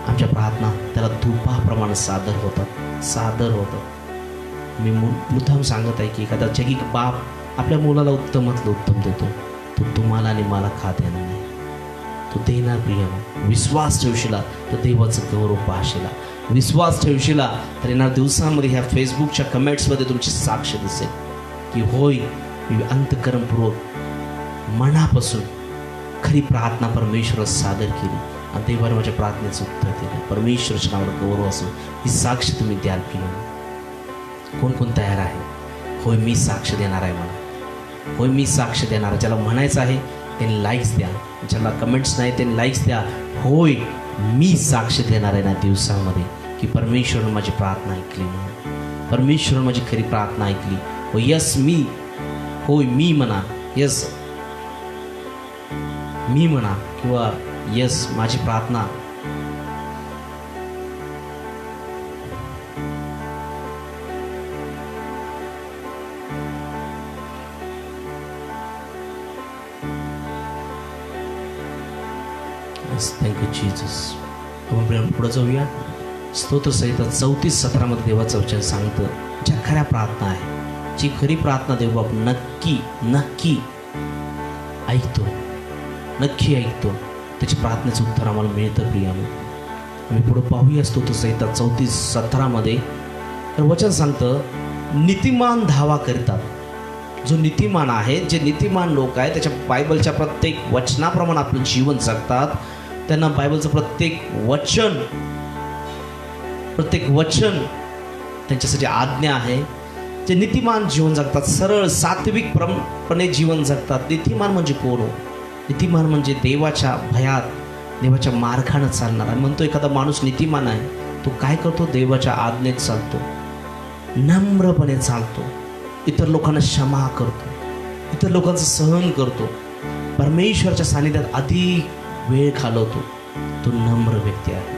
आमच्या प्रार्थना त्याला धुपाप्रमाणे सादर होतात. मी मुद्दाम सांगत आहे की एखादा जगी बाप आपल्या मुलाला उत्तमातलं उत्तम देतो, तो तुम्हाला आणि मला का देणार नाही? तो देणार. प्रियानं, विश्वास ठेवशीला तर देवाचं गौरव पाहशीला. विश्वास ठेवशीला तर येणार दिवसांमध्ये ह्या फेसबुकच्या कमेंट्समध्ये तुमची साक्ष दिसेल की होय, मी अंतःकरणपूर्वक मनापासून खरी प्रार्थना परमेश्वरात सादर केली आणि देवाने माझ्या प्रार्थनेचं उत्तर दिलं. परमेश्वराच्या नावाला गौरव असो. ही साक्ष तुम्ही द्याल की नाही? कोण कोण तयार आहे? होय मी साक्ष देणार आहे मला. होय मी साक्ष देणार आहे. ज्याला म्हणायचं आहे त्यांनी लाईक्स द्या, ज्याला कमेंट्स नाही त्यांनी लाईक्स द्या. होय मी साक्ष देणार आहे ना दिवसामध्ये की परमेश्वरानं माझी प्रार्थना ऐकली म्हणून. परमेश्वरानं माझी खरी प्रार्थना ऐकली. हो यस मी, होय मी म्हणा, यस मी म्हणा किंवा यस माझी प्रार्थना थँक्यू जीजस. आपण पुढे जाऊया. स्तोत्रसंहिता 34:17 देवाचं वचन सांगतं, ज्या खऱ्या प्रार्थना आहे, जी खरी प्रार्थना देवबाप नक्की नक्की ऐकतो, नक्की ऐकतो. त्याची प्रार्थनेचं उत्तर आम्हाला मिळतं. प्रियानो आम्ही पुढं पाहूया. स्तोत्रसंहिता 34:17 तर वचन सांगतं, नीतिमान धावा करतात. जो नीतिमान आहे, जे नीतिमान लोक आहेत, त्याच्या बायबलच्या प्रत्येक वचनाप्रमाणे आपलं जीवन जगतात. त्यांना बायबलचं प्रत्येक वचन त्यांच्यासाठी आज्ञा आहे. जे नीतिमान जीवन जगतात, सरळ सात्विकपणे जीवन जगतात. नीतिमान म्हणजे कोण? नीतिमान म्हणजे देवाच्या भयात, देवाच्या मार्गानं चालणारा. म्हणतो एखादा माणूस नीतिमान आहे, तो काय करतो? देवाच्या आज्ञेत चालतो, नम्रपणे चालतो, इतर लोकांना क्षमा करतो, इतर लोकांचं सहन करतो, परमेश्वराच्या सानिध्यात अधिक वेळ घालवतो. तो नम्र व्यक्ती आहे.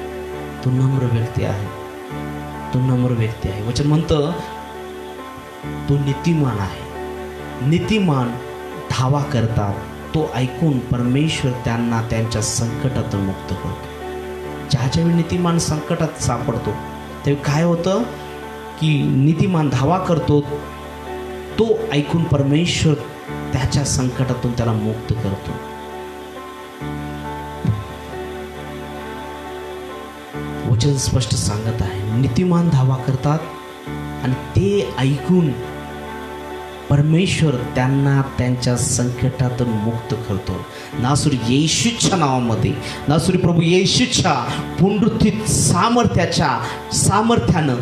तो नम्र व्यक्ती आहे. तो नम्र व्यक्ती आहे. वचन म्हणतं तो नीतिमान आहे. नीतिमान धावा करतात. तो ऐकून परमेश्वर त्यांना त्यांच्या संकटातून मुक्त करतो. ज्यावेळी नीतिमान संकटात सापडतो तेव्हा काय होतं की नीतिमान धावा करतो, तो ऐकून परमेश्वर त्याच्या संकटातून त्याला मुक्त करतो. वचन स्पष्ट सांगत आहे, नीतिमान धावा करतात आणि ते ऐकून परमेश्वर त्यांना त्यांच्या संकटातून मुक्त करतो. नासुरी येशूच्या नावामध्ये, नासुरी प्रभू येशूच्या पुनरुत्थित सामर्थ्यानं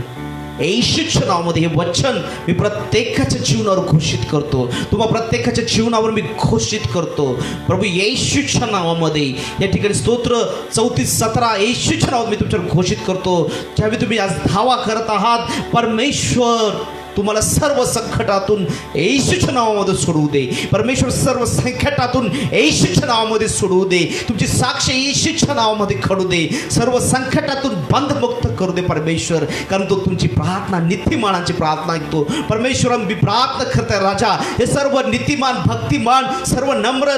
येशूच्या नावामध्ये हे वचन मी प्रत्येकाच्या जीवनावर घोषित करतो. तुम्हा प्रत्येकाच्या जीवनावर मी घोषित करतो. प्रभू येशूच्या नावामध्ये या ठिकाणी स्तोत्र 34:17 येशूच्या नावात मी तुमच्यावर घोषित करतो. ज्यावेळी तुम्ही आज धावा करत आहात, परमेश्वर तुम्हाला सर्व संकटातून येशूच्या नावामध्ये सोडवू दे. परमेश्वर सर्व संकटातून येशूच्या नावामध्ये सोडवू दे. तुमची साक्ष येशूच्या नावामध्ये घडू दे. सर्व संकटातून बंधमुक्त करू दे परमेश्वर, कारण तो तुमची प्रार्थना, नीतिमानाची प्रार्थना ऐकतो. परमेश्वर मी प्रार्थना करते राजा, हे सर्व नीतिमान, भक्तिमान, सर्व नम्र,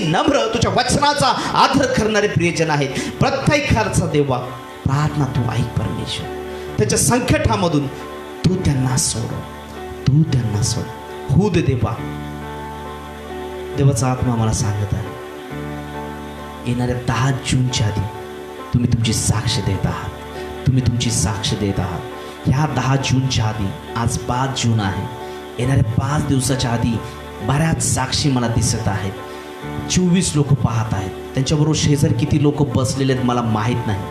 नम्र तुझ्या वचनाचा आदर करणारे प्रियजन आहेत. प्रत्येकाचा देवा प्रार्थना तू ऐक परमेश्वर. त्याच्या संकटामधून तू त्यांना सोड, तू त्यांना सोड. होऊ दे देवा. देवाचा आत्मा मला सांगत आहे, येणाऱ्या 10 जूनच्या आधी तुम्ही तुमची साक्ष देत आहात. तुम्ही तुमची साक्ष देत आहात. ह्या 10 जूनच्या आधी, आज 5 जून आहे, येणाऱ्या 5 दिवसाच्या आधी बऱ्याच साक्षी मला दिसत आहेत. 24 लोक पाहत आहेत. त्यांच्याबरोबर शेजारी किती लोक बसलेले आहेत मला माहीत नाही,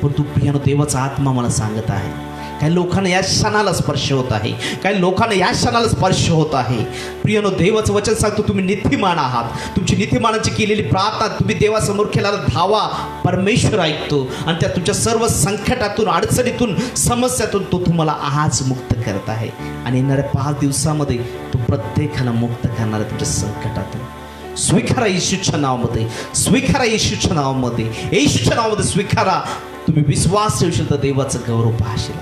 परंतु प्रियानो देवाचा आत्मा मला सांगत आहे, काही लोकांना या क्षणाला स्पर्श होत आहे. काही लोकांना या क्षणाला स्पर्श होत आहे. प्रियानो देवाचं वचन सांगतो, तुम्ही नीतिमान आहात. तुमची नीतिमानाची केलेली प्रार्थना, तुम्ही देवासमोर केलेला धावा परमेश्वर ऐकतो आणि त्या तुमच्या सर्व संकटातून, अडचणीतून, समस्यातून तो तुम्हाला आज मुक्त करत आहे. आणि येणाऱ्या 5 दिवसामध्ये तो प्रत्येकाला मुक्त करणार आहे तुमच्या संकटातून. स्वीकारा येशूच्या नावामध्ये, स्वीकारा येशूच्या नावामध्ये, येशूच्या नावामध्ये स्वीकारा. तुम्ही विश्वास ठेवशील तर देवाचं गौरव पाहशील.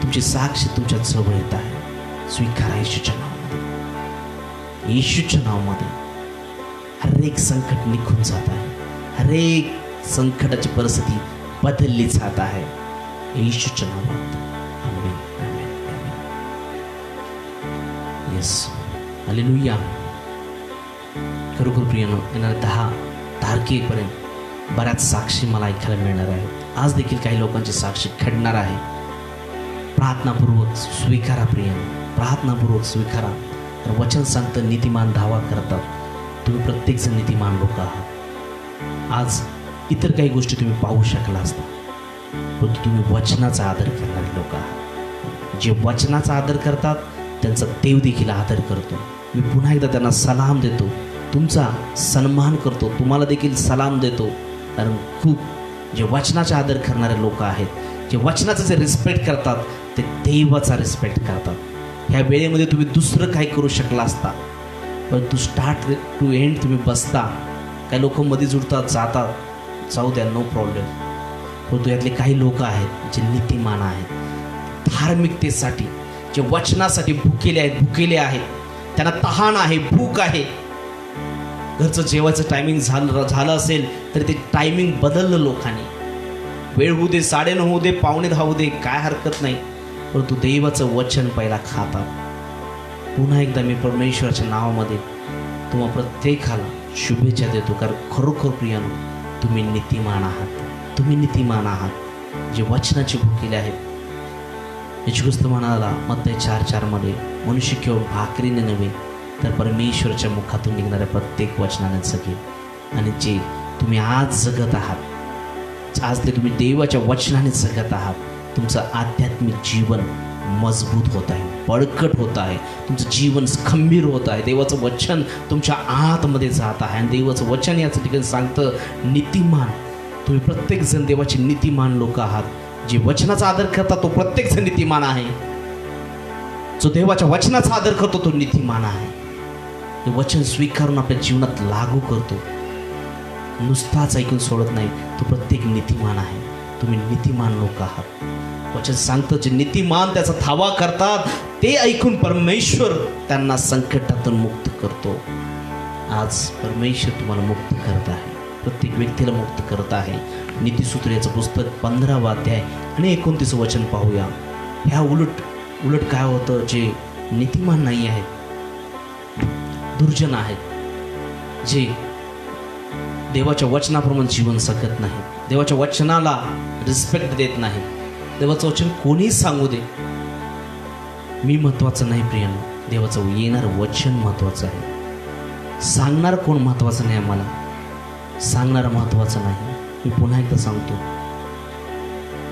तुमची साक्ष तुमच्या जवळ येत आहे. स्वीकारा येशूच्या नावामध्ये. येशूच्या नावामध्ये हरेक संकट निघून जात आहे. हरेक संकटाची परिस्थिती बदलली जात आहे. येशूच्या नावात. Amen, amen, amen. Yes, hallelujah. खरोखर प्रियानो, येणाऱ्या 10 तारखेपर्यंत बऱ्याच साक्षी मला ऐकायला मिळणार आहे. आज देखील काही लोकांची साक्षी घडणार आहे. प्रार्थनापूर्वक स्वीकारा प्रियानो, प्रार्थनापूर्वक स्वीकारा. तर वचन सांगतं नीतिमान धावा करतात तुम्ही प्रत्येकजण नीतिमान लोक आहात. आज इतर काही गोष्टी तुम्ही पाहू शकला असता, परंतु तुम्ही वचनाचा आदर करणारे लोक आहात. जे वचनाचा आदर करतात त्यांचा देव देखील आदर करतो. मी पुन्हा एकदा त्यांना सलाम देतो, तुमचा सन्मान करतो, तुम्हाला देखील सलाम देतो. कारण खूप जे वचनाचा आदर करणारे लोक आहेत, जे वचनाचं जे रिस्पेक्ट करतात, ते देवाचा रिस्पेक्ट करतात. ह्या वेळेमध्ये तुम्ही दुसरं काय करू शकला असता, परंतु स्टार्ट टू एंड तुम्ही बसता. काही लोक मध्ये जुडतात, जातात, जाऊ द्या, नो प्रॉब्लेम. परंतु यातले काही लोक आहेत जे नीतिमान आहेत, धार्मिकतेसाठी, जे वचनासाठी भुकेले आहेत, त्यांना तहान आहे, भूक आहे. घरचं जेवायचं टायमिंग झालं असेल तरी ते टायमिंग बदललं लोकांनी. वेळ होऊ दे, 9:30 होऊ दे, 9:45 होऊ दे, काय हरकत नाही, परंतु देवाचं वचन पहिला खातात. पुन्हा एकदा मी परमेश्वराच्या नावामध्ये तुम्हा प्रत्येकाला शुभेच्छा देतो. कारण खरोखर प्रियानो, तुम्ही नीतिमान आहात, तुम्ही नीतिमान आहात, जे वचनाचे भुकेले आहेत. याची गोष्ट म्हणाला मत्ती 4:4 मनुष्य केवळ भाकरीने नव्हे तर परमेश्वराच्या मुखातून निघणाऱ्या प्रत्येक वचनाने जगेल. आणि जे तुम्ही आज जगत आहात, आज ते तुम्ही देवाच्या वचनाने जगत आहात, तुमचं आध्यात्मिक जीवन मजबूत होत आहे, बळकट होत आहे, तुमचं जीवन खंबीर होत आहे. देवाचं वचन तुमच्या आतमध्ये जात आहे. आणि देवाचं वचन याचं ठिकाणी सांगतं नीतिमान. तुम्ही प्रत्येकजण देवाचे नीतिमान लोक आहात. जे वचनाचा आदर करतात तो प्रत्येकजण नीतिमान आहे. जो देवाच्या वचनाचा आदर करतो तो नीतिमान आहे. हे वचन स्वीकारून आपल्या जीवनात लागू करतो, नुसताच ऐकून सोडत नाही, तो प्रत्येक नीतिमान आहे. तुम्ही नीतिमान लोक आहात. वचन सांगतं जे नीतिमान त्याचा थावा करतात ते ऐकून परमेश्वर त्यांना संकटातून मुक्त करतो. आज परमेश्वर तुम्हाला मुक्त करत आहे, प्रत्येक व्यक्तीला मुक्त करत आहे. नीतिसूत्र याचं पुस्तक 15वा अध्याय आणि 29 वचन पाहूया. ह्या उलट काय होतं, जे नीतिमान नाही आहेत, दुर्जन आहेत, जे देवाच्या वचनाप्रमाणे जीवन जगत नाहीत, देवाच्या वचनाला रिस्पेक्ट देत नाहीत. देवाचं वचन कोणीही सांगू दे, मी महत्त्वाचं नाही प्रियानो, देवाचं येणारं वचन महत्त्वाचं आहे. सांगणार कोण महत्त्वाचं नाही, आम्हाला सांगणारं महत्त्वाचं नाही. मी पुन्हा एकदा सांगतो,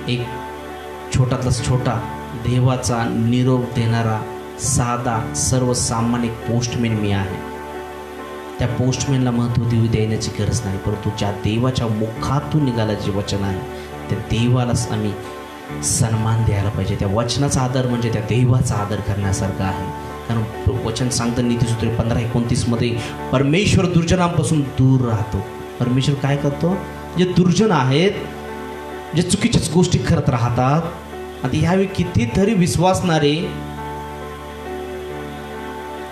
एक छोटातला छोटा देवाचा निरोप देणारा साधा सर्वसामान्य पोस्टमॅन मी आहे. त्या पोस्टमॅनला महत्त्व देण्याची गरज नाही, परंतु ज्या देवाच्या मुखातून निघालं जे वचन आहे त्या देवालाच आम्ही सन्मान द्यायला पाहिजे. त्या वचनाचा आदर म्हणजे त्या देवाचा आदर करण्यासारखा आहे. कारण वचन सांगतं नीतिसूत्र 15:29 परमेश्वर दुर्जनांपासून दूर राहतो. परमेश्वर काय करतो, जे दुर्जन आहेत, जे चुकीच्याच गोष्टी करत राहतात, आता ह्यावेळी कितीतरी विश्वासणारे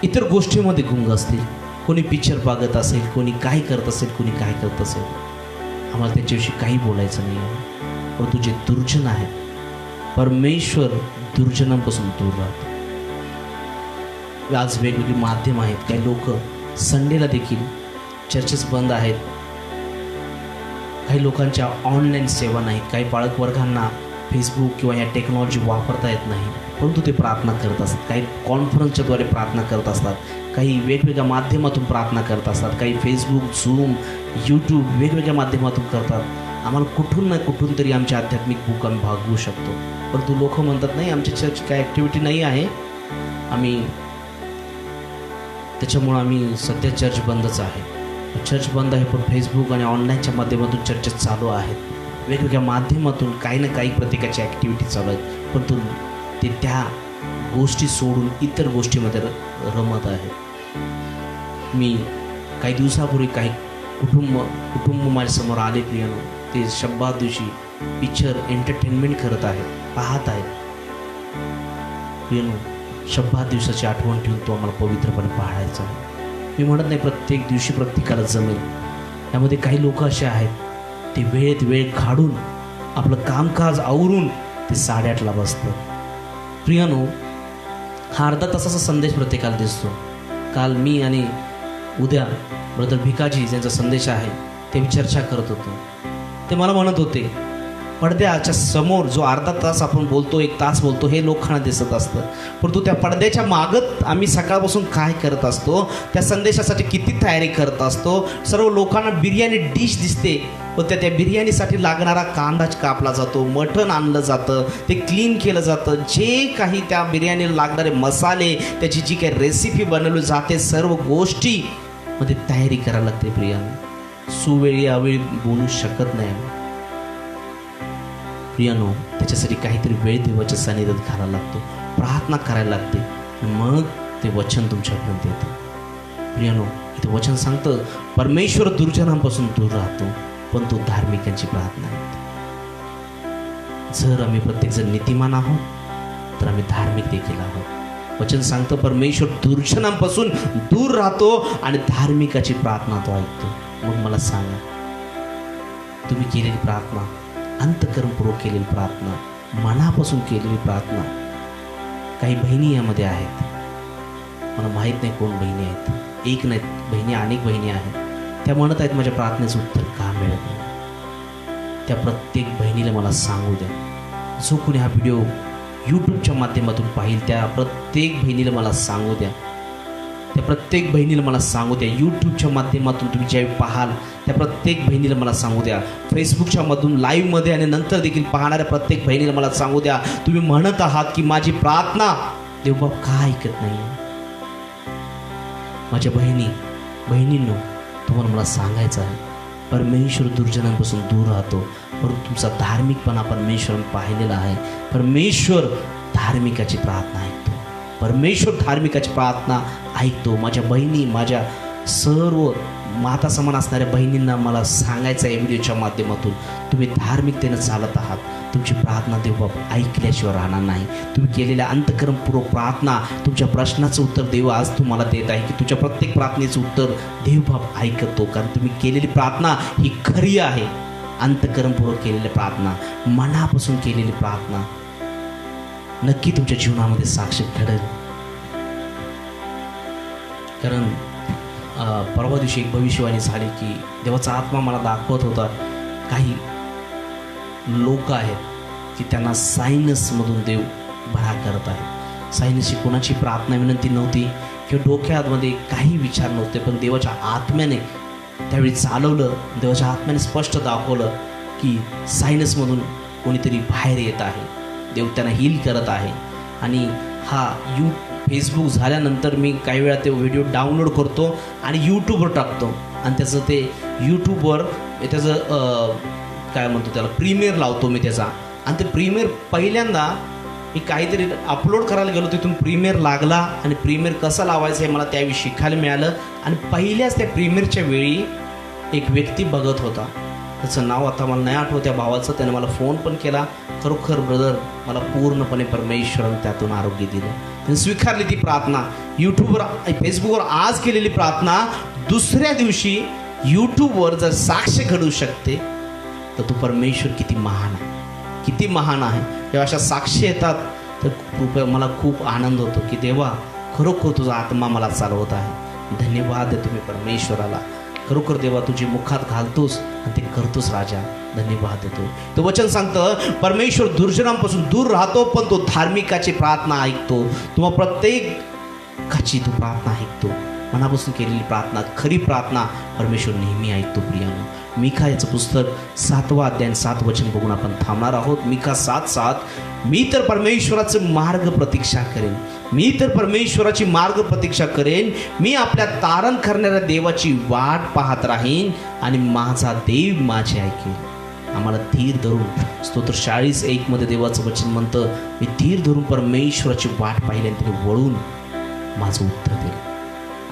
इतर गोष्टीमध्ये गुंग असतील, कोणी पिक्चर बघत असेल, कोणी काय करत असेल, कोणी काय करत असेल, आम्हाला त्याच्याविषयी काही बोलायचं नाही आहे. परंतु जे दुर्जन आहेत, परमेश्वर दुर्जनांपासून दूर राहतो. आज वेगवेगळी माध्यम आहेत, काही लोक संडेला देखील चर्चेस बंद आहेत, काही लोकांच्या ऑनलाईन सेवा नाहीत, काही पालकवर्गांना फेसबुक किंवा या टेक्नॉलॉजी वापरता येत नाही, परंतु ते प्रार्थना करत असतात. काही कॉन्फरन्सच्याद्वारे प्रार्थना करत असतात, काही वेगवेगळ्या माध्यमातून प्रार्थना करत असतात, काही फेसबुक, झूम, यूट्यूब वेगवेगळ्या माध्यमातून करतात. आम्हाला कुठून ना कुठून तरी आमचे आध्यात्मिक भूक आम्ही भागवू शकतो. परंतु लोक म्हणतात नाही, आमच्या चर्च काय ॲक्टिव्हिटी नाही आहे, आम्ही त्याच्यामुळं आम्ही सध्या चर्च बंदच आहे. चर्च बंद आहे, पण फेसबुक आणि ऑनलाईनच्या माध्यमातून चर्चेस चालू आहेत. वेगवेगळ्या माध्यमातून काही ना काही प्रत्येकाची ॲक्टिव्हिटी चालू आहेत, परंतु ते त्या गोष्टी सोडून इतर गोष्टीमध्ये रमत आहेत. मी काही दिवसापूर्वी काही कुटुंब माझ्यासमोर आले प्रियानो, ते शब्दात दिवशी पिक्चर एंटरटेनमेंट करत आहेत, पाहत आहेत. प्रियानो, शब्दात दिवसाची आठवण ठेवून तो आम्हाला पवित्रपणे पाहायचा आहे. मी म्हणत नाही प्रत्येक दिवशी प्रत्येकाला जमेल. यामध्ये काही लोक असे आहेत, ते वेळेत वेळ काढून आपलं कामकाज आवरून ते 8:30ला बसतं. प्रियानो, हा अर्धा तासाचा संदेश प्रत्येकाला दिसतो. काल मी आणि उद्या ब्रदर भिकाजी ज्यांचा संदेश आहे ते चर्चा करत होतो. ते मला म्हणत होते पडद्याच्या समोर जो अर्धा तास आपण बोलतो, 1 तास बोलतो, हे लोकांना दिसत असतं. परंतु त्या पडद्याच्या मागत आम्ही सकाळपासून काय करत असतो, त्या संदेशासाठी किती तयारी करत असतो. सर्व लोकांना बिर्याणी डिश दिसते, पण त्या बिर्याणीसाठी लागणारा कांदा कापला जातो, मटण आणलं जातं, ते क्लीन केलं जातं, जे काही त्या बिर्याणीला लागणारे मसाले, त्याची जी काही रेसिपी बनवली जाते, सर्व गोष्टी मध्ये तयारी करायला लागते. प्रियानो, सुवेळी अवेळी बोलू शकत नाही प्रियानो. त्याच्यासाठी काहीतरी वेळ देवाच्या सानिध्यात घालायला लागतो, प्रार्थना करायला लागते, मग ते वचन तुमच्यापर्यंत येतं. प्रियानो, इथे वचन सांगतं परमेश्वर दुर्जनांपासून दूर राहतो, पण तो धार्मिकांची प्रार्थना करतो. जर आम्ही प्रत्येकजण नीतिमान आहोत तर आम्ही धार्मिक देखील आहोत. वचन सांगतं परमेश्वर दुर्जनांपासून दूर राहतो आणि धार्मिकाची प्रार्थना तो ऐकतो. मग मला सांगा, तुम्ही केलेली प्रार्थना, अंतःकरणपूर्वक केलेली प्रार्थना, मनापासून केलेली प्रार्थना. काही बहिणी यामध्ये आहेत, मला माहीत नाही कोण बहिणी आहेत, एक नाहीत बहिणी, अनेक बहिणी आहेत. त्या म्हणत आहेत माझ्या प्रार्थनेचं उत्तर का मिळत नाही. त्या प्रत्येक बहिणीला मला सांगू द्या, जो कोणी हा व्हिडिओ यूट्यूबच्या माध्यमातून पाहिल त्या प्रत्येक बहिणीला मला सांगू द्या, त्या प्रत्येक बहिणीला मला सांगू द्या. यूट्यूबच्या माध्यमातून तुम्ही ज्यावेळी पाहाल त्या प्रत्येक बहिणीला मला सांगू द्या. फेसबुकच्या मधून लाईव्हमध्ये आणि नंतर देखील पाहणाऱ्या प्रत्येक बहिणीला मला सांगू द्या, तुम्ही म्हणत आहात की माझी प्रार्थना देवबाप का ऐकत नाही. माझ्या बहिणींनो, तुम्हाला मला सांगायचं आहे, परमेश्वर दुर्जनांपासून दूर राहतो, परंतु तुमचा धार्मिकपणा परमेश्वर पाहिलेला आहे. परमेश्वर धार्मिकाची प्रार्थना ऐकतो, परमेश्वर धार्मिकाची प्रार्थना ऐकतो. माझ्या बहिणी, माझ्या सर्व माता समान असणाऱ्या बहिणींना मला सांगायचं आहे व्हिडिओच्या माध्यमातून, तुम्ही धार्मिकतेनं चालत आहात, तुमची प्रार्थना देवबाप ऐकल्याशिवाय राहणार नाही. तुम्ही केलेल्या अंतःकरणपूर्वक प्रार्थना, तुमच्या प्रश्नाचं उत्तर देव आज तुम्हाला देत आहे की तुमच्या प्रत्येक प्रार्थनेचं उत्तर देवबाप ऐकतो, कारण तुम्ही केलेली प्रार्थना ही खरी आहे. अंतःकरणपूर्वक केलेली प्रार्थना, मनापासून केलेली प्रार्थना नक्की तुमच्या जीवनामध्ये साक्ष घडेल. कारण परवा दिवशी एक भविष्यवाणी झाली की देवाचा आत्मा मला दाखवत होता, काही लोक आहेत की त्यांना सायनसमधून देव भरा करत आहे. सायनसची कोणाची प्रार्थना विनंती नव्हती किंवा डोक्यामध्ये काही विचार नव्हते, पण देवाच्या आत्म्याने त्यावेळी चालवलं. देवाच्या आत्म्याने स्पष्ट दाखवलं की सायनसमधून कोणीतरी बाहेर येत आहे, देव त्यांना हील करत आहे. आणि हा फेसबुक झाल्यानंतर मी काही वेळा ते व्हिडिओ डाउनलोड करतो आणि यूट्यूबवर टाकतो, आणि त्याचं ते यूट्यूबवर त्याचं काय म्हणतो त्याला प्रीमियर लावतो मी त्याचा. आणि ते प्रीमियर पहिल्यांदा मी काहीतरी अपलोड करायला गेलो, तिथून प्रीमियर लागला आणि प्रीमियर कसं लावायचं हे मला त्यावेळी शिकायला मिळालं. आणि पहिल्याच त्या प्रीमियरच्या वेळी एक व्यक्ती बघत होता, त्याचं नाव आता मला नाही आठवत, त्या भावाचं. त्याने मला फोन पण केला, खरोखर ब्रदर मला पूर्णपणे परमेश्वराने त्यातून आरोग्य दिलं. त्याने स्वीकारली ती प्रार्थना. यूट्यूबवर फेसबुकवर आज केलेली प्रार्थना दुसऱ्या दिवशी यूट्यूबवर जर साक्ष घडू शकते तर तो परमेश्वर किती महान आहे, किती महान आहे. जेव्हा अशा साक्षी येतात तर कृपया मला खूप आनंद होतो की देवा खरोखर तुझा आत्मा मला चालवत आहे. धन्यवाद आहे तुम्ही परमेश्वराला. खरोखर देवा तुझी मुखात घालतोस आणि ते करतोस राजा, धन्यवाद देतो. तो वचन सांगतं परमेश्वर दुर्जनांपासून दूर राहतो, पण तो धार्मिकाची प्रार्थना ऐकतो. तुम्हा प्रत्येकाची तो प्रार्थना ऐकतो. मनापासून केलेली प्रार्थना, खरी प्रार्थना परमेश्वर नेहमी ऐकतो. प्रियानो, मिका याचं पुस्तक 7वा अध्याय 7 वचन बघून आपण थांबणार आहोत. मिका 7:7, मी तर परमेश्वराचं मार्ग प्रतीक्षा करेन, मी तर परमेश्वराची मार्ग प्रतीक्षा करेन, मी आपल्या तारण करणाऱ्या देवाची वाट पाहत राहीन आणि माझा देव माझे ऐकेल. आम्हाला धीर धरून, स्तोत्र 40:1 मध्ये देवाचं वचन म्हणतं, मी धीर धरून परमेश्वराची वाट पाहिली आणि त्याने वळून माझं उत्तर दिलं.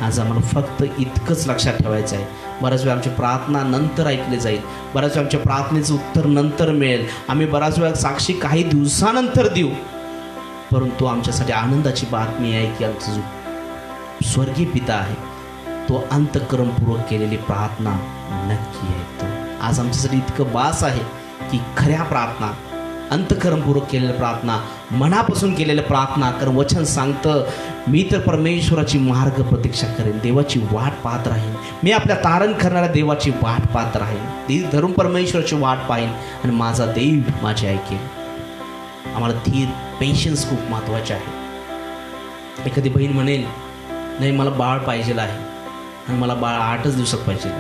आज आम्हाला फक्त इतकंच लक्षात ठेवायचं आहे. बऱ्याच वेळा आमची प्रार्थना नंतर ऐकली जाईल, बऱ्याच वेळा आमच्या प्रार्थनेचं उत्तर नंतर मिळेल, आम्ही बऱ्याच वेळा साक्षी काही दिवसानंतर देऊ, परंतु आमच्यासाठी आनंदाची बातमी आहे की आमचा जो स्वर्गीय पिता आहे तो अंतःकरणपूर्वक केलेली प्रार्थना नक्की ऐकतो. आज आमच्यासाठी इतकं बास आहे की खऱ्या प्रार्थना अंतःकरणपूर्वक केलेल्या प्रार्थना, मनापासून केलेल्या प्रार्थना. कारण वचन सांगतं, मी तर परमेश्वराची मार्ग प्रतीक्षा करेन, देवाची वाट पाहत राहीन. मी आपल्या तारण करणाऱ्या देवाची वाट पाहत राहीन. धीर धरून परमेश्वराची वाट पाहीन आणि माझा देव माझे ऐकेल. आम्हाला धीर, पेशन्स खूप महत्त्वाचे आहे. एखादी बहीण म्हणेल, नाही मला बाळ पाहिजेल आहे आणि मला बाळ 8च दिवसात पाहिजे.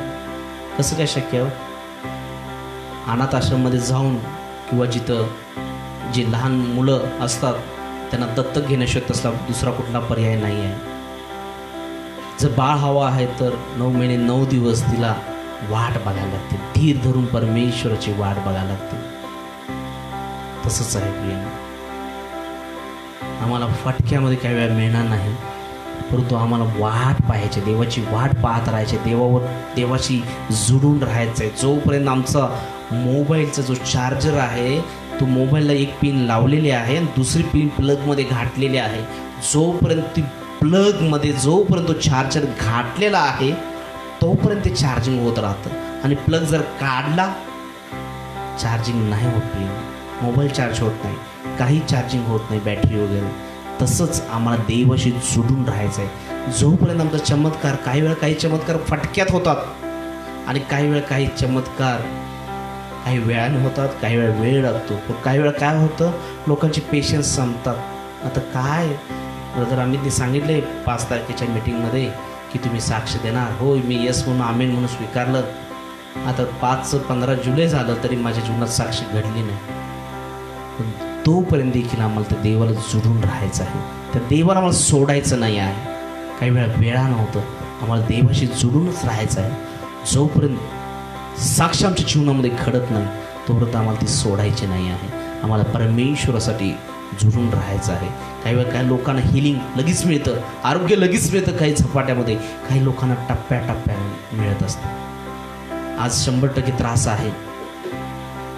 कसं काय शक्य आहे? अनाथ आश्रममध्ये जाऊन किंवा जिथं जे लहान मुलं असतात त्यांना दत्तक घेण्याशिवाय तसला दुसरा कुठला पर्याय नाही आहे. जर बाळ हवा आहे तर 9 महिने 9 दिवस तिला वाट बघायला लागते. धीर धरून परमेश्वराची वाट बघायला लागते. तसंच आहे प्रिय. आम्हाला फटक्यामध्ये काही वेळा मिळणार नाही, परंतु आम्हाला वाट पाहायची, देवाची वाट पाहत राहायची, देवाशी जुडून राहायचं आहे. जोपर्यंत आमचा मोबाईलचा जो चार्जर आहे तो मोबाईलला एक पिन लावलेली आहे आणि दुसरी पिन प्लगमध्ये घातलेली आहे. जोपर्यंत ती प्लगमध्ये जोपर्यंत तो चार्जर घातलेला आहे तोपर्यंत ते चार्जिंग होत राहतं आणि प्लग जर काढला चार्जिंग नाही होत. मोबाईल चार्ज होत नाही, काही चार्जिंग होत नाही, बॅटरी वगैरे. तसंच आम्हाला देवाशी जुडून राहायचं आहे. जोपर्यंत आमचा चमत्कार, काही चमत्कार फटक्यात होतात आणि काही चमत्कार काही वेळाने होतात, काही वेळा वेळ लागतो. पण काही वेळा काय होतं, लोकांचे पेशन्स संपतात. आता काय ब्रदर अमितने सांगितले 5 तारखेच्या मीटिंगमध्ये की तुम्ही साक्ष देणार. होय, मी यस म्हणून आमेन म्हणून स्वीकारलं. आता 15 जुलै झालं तरी माझ्या जीवनात साक्ष घडली नाही. पण तोपर्यंत देखील आम्हाला त्या देवाला जुडून राहायचं आहे. त्या देवाला आम्हाला सोडायचं नाही आहे. काही वेळा नव्हतं, आम्हाला देवाशी जुडूनच राहायचं आहे. जोपर्यंत साक्ष आमच्या जीवनामध्ये घडत नाही तोपर्यंत आम्हाला ती सोडायची नाही आहे. आम्हाला परमेश्वरासाठी जुडून राहायचं आहे. काही लोकांना हिलिंग लगेच मिळतं, आरोग्य लगेच मिळतं, काही झपाट्यामध्ये, काही लोकांना टप्प्याटप्प्याने मिळत असतं. आज 100% त्रास आहे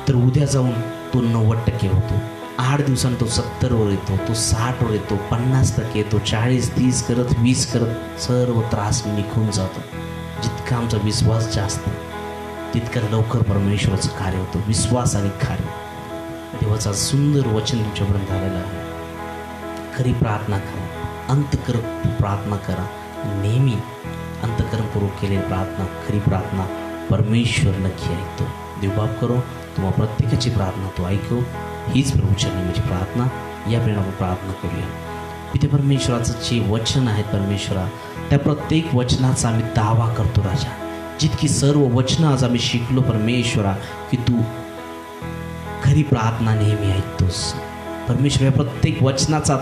तर उद्या जाऊन तो 90% होतो. 8 दिवसांनी तो 70वर येतो, तो 60वर येतो, 50% येतो, 40, 30 करत 20 करत सर्व त्रास निघून जातो. जितका आमचा विश्वास जास्त तितकं लवकर परमेश्वराचं कार्य होतं. विश्वास आणि कार्य. देवाचा सुंदर वचन तुमच्यापर्यंत आलेलं आहे. खरी प्रार्थना करा, अंतःकरण प्रार्थना करा. नेहमी अंतःकरणपूर्वक केलेली प्रार्थना, खरी प्रार्थना परमेश्वर नक्की ऐकतो. देवबाप करो तुम्हा प्रत्येकाची प्रार्थना तो ऐको. हीच प्रभूच्या नेहमीची प्रार्थना. या प्रेरणा प्रार्थना करूया. पिते परमेश्वराचं जे वचन आहेत परमेश्वरा, त्या प्रत्येक वचनाचा आम्ही दावा करतो राजा. जितकी सर्व वचनं आज आम्ही शिकलो परमेश्वरा की तू खरी प्रार्थना नेहमी ऐकतोस परमेश्वर. या प्रत्येक वचनाचा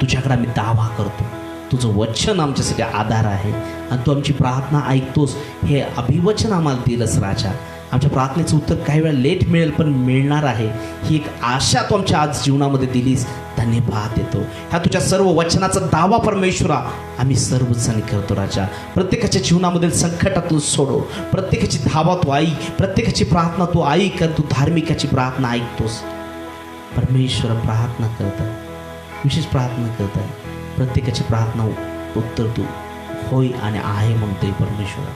तुझ्याकडे आम्ही दावा करतो. तुझं वचन आमच्यासाठी आधार आहे आणि तू आमची प्रार्थना ऐकतोस हे अभिवचन आम्हाला दिलंस राजा. आमच्या प्रार्थनेचं उत्तर काही वेळा लेट मिळेल पण मिळणार आहे ही एक आशा तू आमच्या आज जीवनामध्ये दिलीस. धन्यवाद देतो. ह्या तुझ्या सर्व वचनाचा दावा परमेश्वरा आम्ही सर्वजण करतो राजा. प्रत्येकाच्या जीवनामधील संकटातून सोडव. प्रत्येकाची धावा तू ऐक, प्रत्येकाची प्रार्थना तू ऐक, कारण तू धार्मिकाची प्रार्थना ऐकतोस परमेश्वर. प्रार्थना करत आहे, विशेष प्रार्थना करत आहे. प्रत्येकाची प्रार्थना उत्तर तू होय आणि आहे म्हणतोय परमेश्वरा.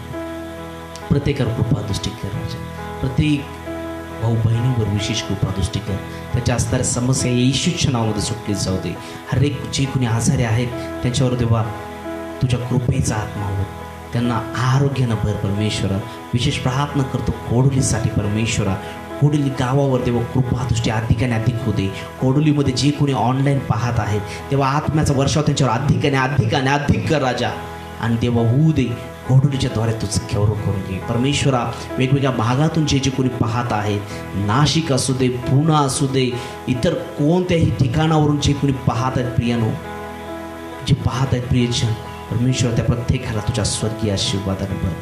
प्रत्येकावर कृपादृष्टी कर राजा. प्रत्येक भाऊ बहिणीवर विशेष कृपादृष्टी कर. त्याच्या असणाऱ्या समस्या येशूच्या नावामध्ये सुटली जाऊ दे. हर एक जे कोणी आजारी आहेत त्यांच्यावर देवा तुझ्या कृपेचा आत्मा हो, त्यांना आरोग्यानं भर परमेश्वरा. विशेष प्रार्थना करतो कोडोलीसाठी परमेश्वरा. कोडोली गावावर देवा कृपादृष्टी अधिकाने अधिक होऊ दे. कोडोलीमध्ये जे कोणी ऑनलाईन पाहत आहेत तेव्हा आत्म्याचा वर्षाव त्यांच्यावर अधिकाने अधिक कर राजा. आणि देवा होऊ दे कोडोलीच्या द्वारे तुझं गौरव करून घे परमेश्वरा. वेगवेगळ्या भागातून जे कोणी पाहत आहेत, नाशिक असू दे, पुणे असू दे, इतर कोणत्याही ठिकाणावरून जे कोणी पाहत आहेत प्रियानो, जे पाहत आहेत प्रियजन परमेश्वर, त्या प्रत्येकाला तुझ्या स्वर्गीय आशीर्वादाने भर.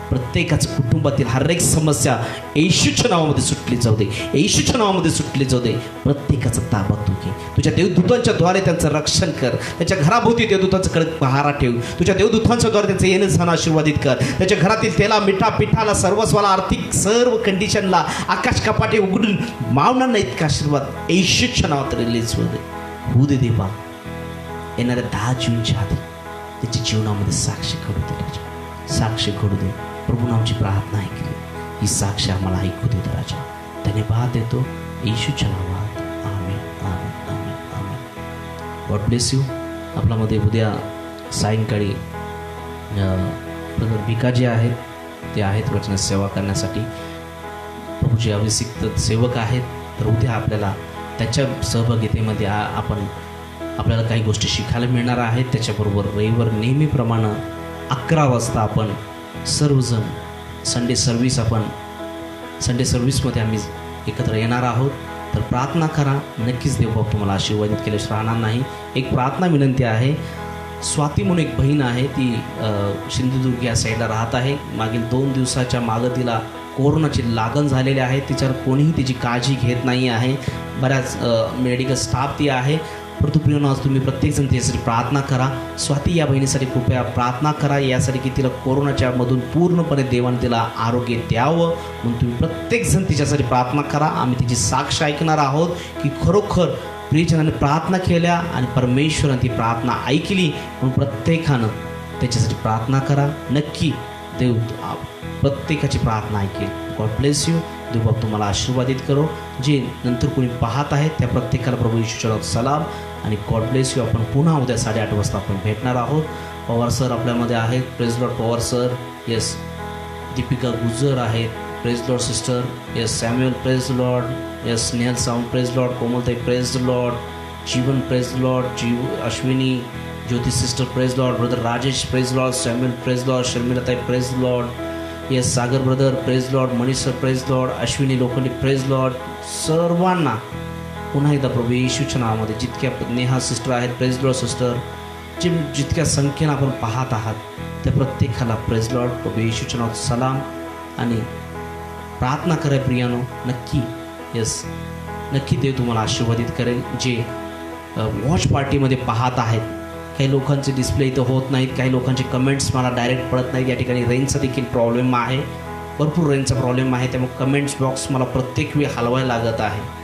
प्रत्येकाचं कुटुंबातील हर एक समस्या येशूच्या नावामध्ये सुटली जाऊ दे, येशूच्या नावामध्ये सुटली जाऊ दे. प्रत्येकाचं ताबा तू घे. तुझ्या देवदूतांच्या द्वारे त्यांचं रक्षण कर. त्याच्या घराभोवती देवदूतांचं कडक पहारा ठेव. तुझ्या देवदूतांच्या द्वारे त्यांचं येणं जाणं आशीर्वादित कर. त्याच्या घरातील तेला, मिठा, पिठाला, सर्वस्वाला, आर्थिक सर्व कंडिशनला आकाश कपाटे उघडून मावणार नाहीत का आशीर्वाद येशूच्या नावात रिलीज होऊ दे. होऊ दे देवा. येणाऱ्या 10 जूनच्या आधी त्याच्या जीवनामध्ये साक्षी घडू दे राजा. साक्षी घडू दे. प्रभूने आमची प्रार्थना ऐकली. ही साक्ष आम्हाला ऐकू दे राजा. धन्यवाद देतो येशूच्या नावात. God bless you. आपल्यामध्ये उद्या सायंकाळी ब्रदर भिका जे आहेत ते आहेत वचन सेवा करण्यासाठी. प्रभूचे अभिषिक्त सेवक आहेत. तर उद्या आपल्याला त्याच्या सहभागितेमध्ये आपल्याला काही गोष्टी शिकायला मिळणार आहेत. त्याच्याबरोबर रविवार नेहमीप्रमाणे 11 वाजता आपण सर्वजण संडे सर्व्हिसमध्ये आम्ही एकत्र येणार आहोत. तर प्रार्थना करा. नक्कीच देवबाप तुम्हाला आशीर्वादित केल्याशिवाय राहणार नाही. एक प्रार्थना विनंती आहे. स्वाती म्हणून एक बहीण आहे, ती सिंधुदुर्ग या साईडला राहत आहे. मागील 2 दिवसाच्या मागं तिला कोरोनाची लागण झालेली आहे. तिच्यावर कोणीही तिची काळजी घेत नाही आहे. बऱ्याच मेडिकल स्टाफ ती आहे. परंतु प्रियनो, आज तुम्ही प्रत्येकजण त्यासाठी प्रार्थना करा. स्वाती या बहिणीसाठी कृपया प्रार्थना करा यासाठी की तिला कोरोनाच्या मधून पूर्णपणे देवाने तिला आरोग्य द्यावं. म्हणून तुम्ही प्रत्येकजण तिच्यासाठी प्रार्थना करा. आम्ही तिची साक्ष ऐकणार आहोत की खरोखर प्रियजनाने प्रार्थना केल्या आणि परमेश्वराने ती प्रार्थना ऐकली. म्हणून प्रत्येकानं त्याच्यासाठी प्रार्थना करा. नक्की देव प्रत्येकाची प्रार्थना ऐकेल. God bless you. देवबाप तुम्हाला आशीर्वादित करो. जे नंतर कोणी पाहत आहेत त्या प्रत्येकाला प्रभू येशूच्या सलाम आणि गॉड ब्लेस यू. आपण पुन्हा उद्या 8:30 वाजता आपण भेटणार आहोत. पवार सर आपल्यामध्ये आहेत. Praise lord Pawar sir. Yes. Deepika Gujar आहेत. Praise lord sister. Yes. Samuel praise lord. Yes. Snehal साऊंड प्रेज लॉर्ड. कोमलताई praise lord. Jeevan praise lord. Ashwini Jyoti sister praise lord. Brother Rajesh praise lord. Samuel praise lord. शर्मिलाताई praise lord. Yes. Sagar brother praise lord. Manish sir praise lord. Ashwini Lokhande praise lord. सर्वांना पुन्हा एकदा प्रभू येशूच्या नावामध्ये जितक्या नेहा सिस्टर आहेत प्रेज लॉर्ड सिस्टर, जितक्या संख्येनं आपण पाहत आहात त्या प्रत्येकाला प्रेज लॉर्ड. प्रभू येशूच्या नावात सलाम आणि प्रार्थना करा प्रियानो. नक्की येस नक्की देव तुम्हाला आशीर्वादित करेल. जे वॉच पार्टीमध्ये पाहत आहेत, काही लोकांचे डिस्प्ले इथं होत नाहीत, काही लोकांचे कमेंट्स मला डायरेक्ट पडत नाहीत. या ठिकाणी रेंजचा देखील प्रॉब्लेम आहे, भरपूर रेंजचा प्रॉब्लेम आहे. त्यामुळे कमेंट्स बॉक्स मला प्रत्येक वेळी हलवायला लागत आहे.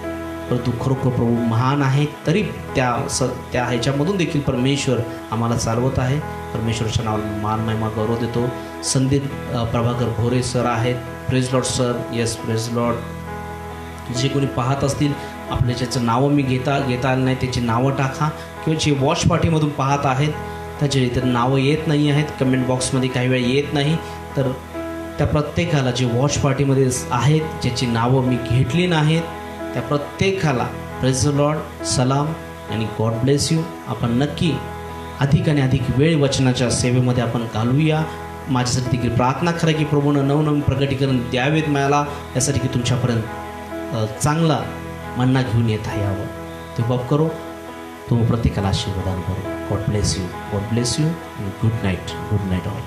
परंतु खरोखर प्रभू महान आहे. तरी त्या ह्याच्यामधून देखील परमेश्वर आम्हाला चालवत आहे. परमेश्वराच्या नावाला मान महिमा गौरव देतो. संदीप प्रभाकर भोरे सर आहेत. Praise lord sir. Yes praise Lord. जे कोणी पाहत असतील आपल्या ज्याचं नावं मी घेता आलं नाही त्याची नावं टाका, किंवा जे वॉच पार्टीमधून पाहत आहेत त्याचे इतर नावं येत नाही आहेत, कमेंट बॉक्समध्ये काही वेळा येत नाही, तर त्या प्रत्येकाला जे वॉच पार्टीमध्ये आहेत ज्याची नावं मी घेतली नाहीत त्या प्रत्येकाला प्रेज लॉर्ड सलाम आणि गॉड ब्लेस यू. आपण नक्की अधिक आणि अधिक वेळ वचनाच्या सेवेमध्ये आपण घालवूया. माझ्यासाठी देखील प्रार्थना करा की प्रभूनं नवनवीन प्रगटीकरण द्यावेत मला, यासाठी की तुमच्यापर्यंत चांगला मन्ना घेऊन येत आहे यावं. ते बाप करो. तुम्ही प्रत्येकाला आशीर्वाद करो. God bless you. God bless you. Good night. Good night all.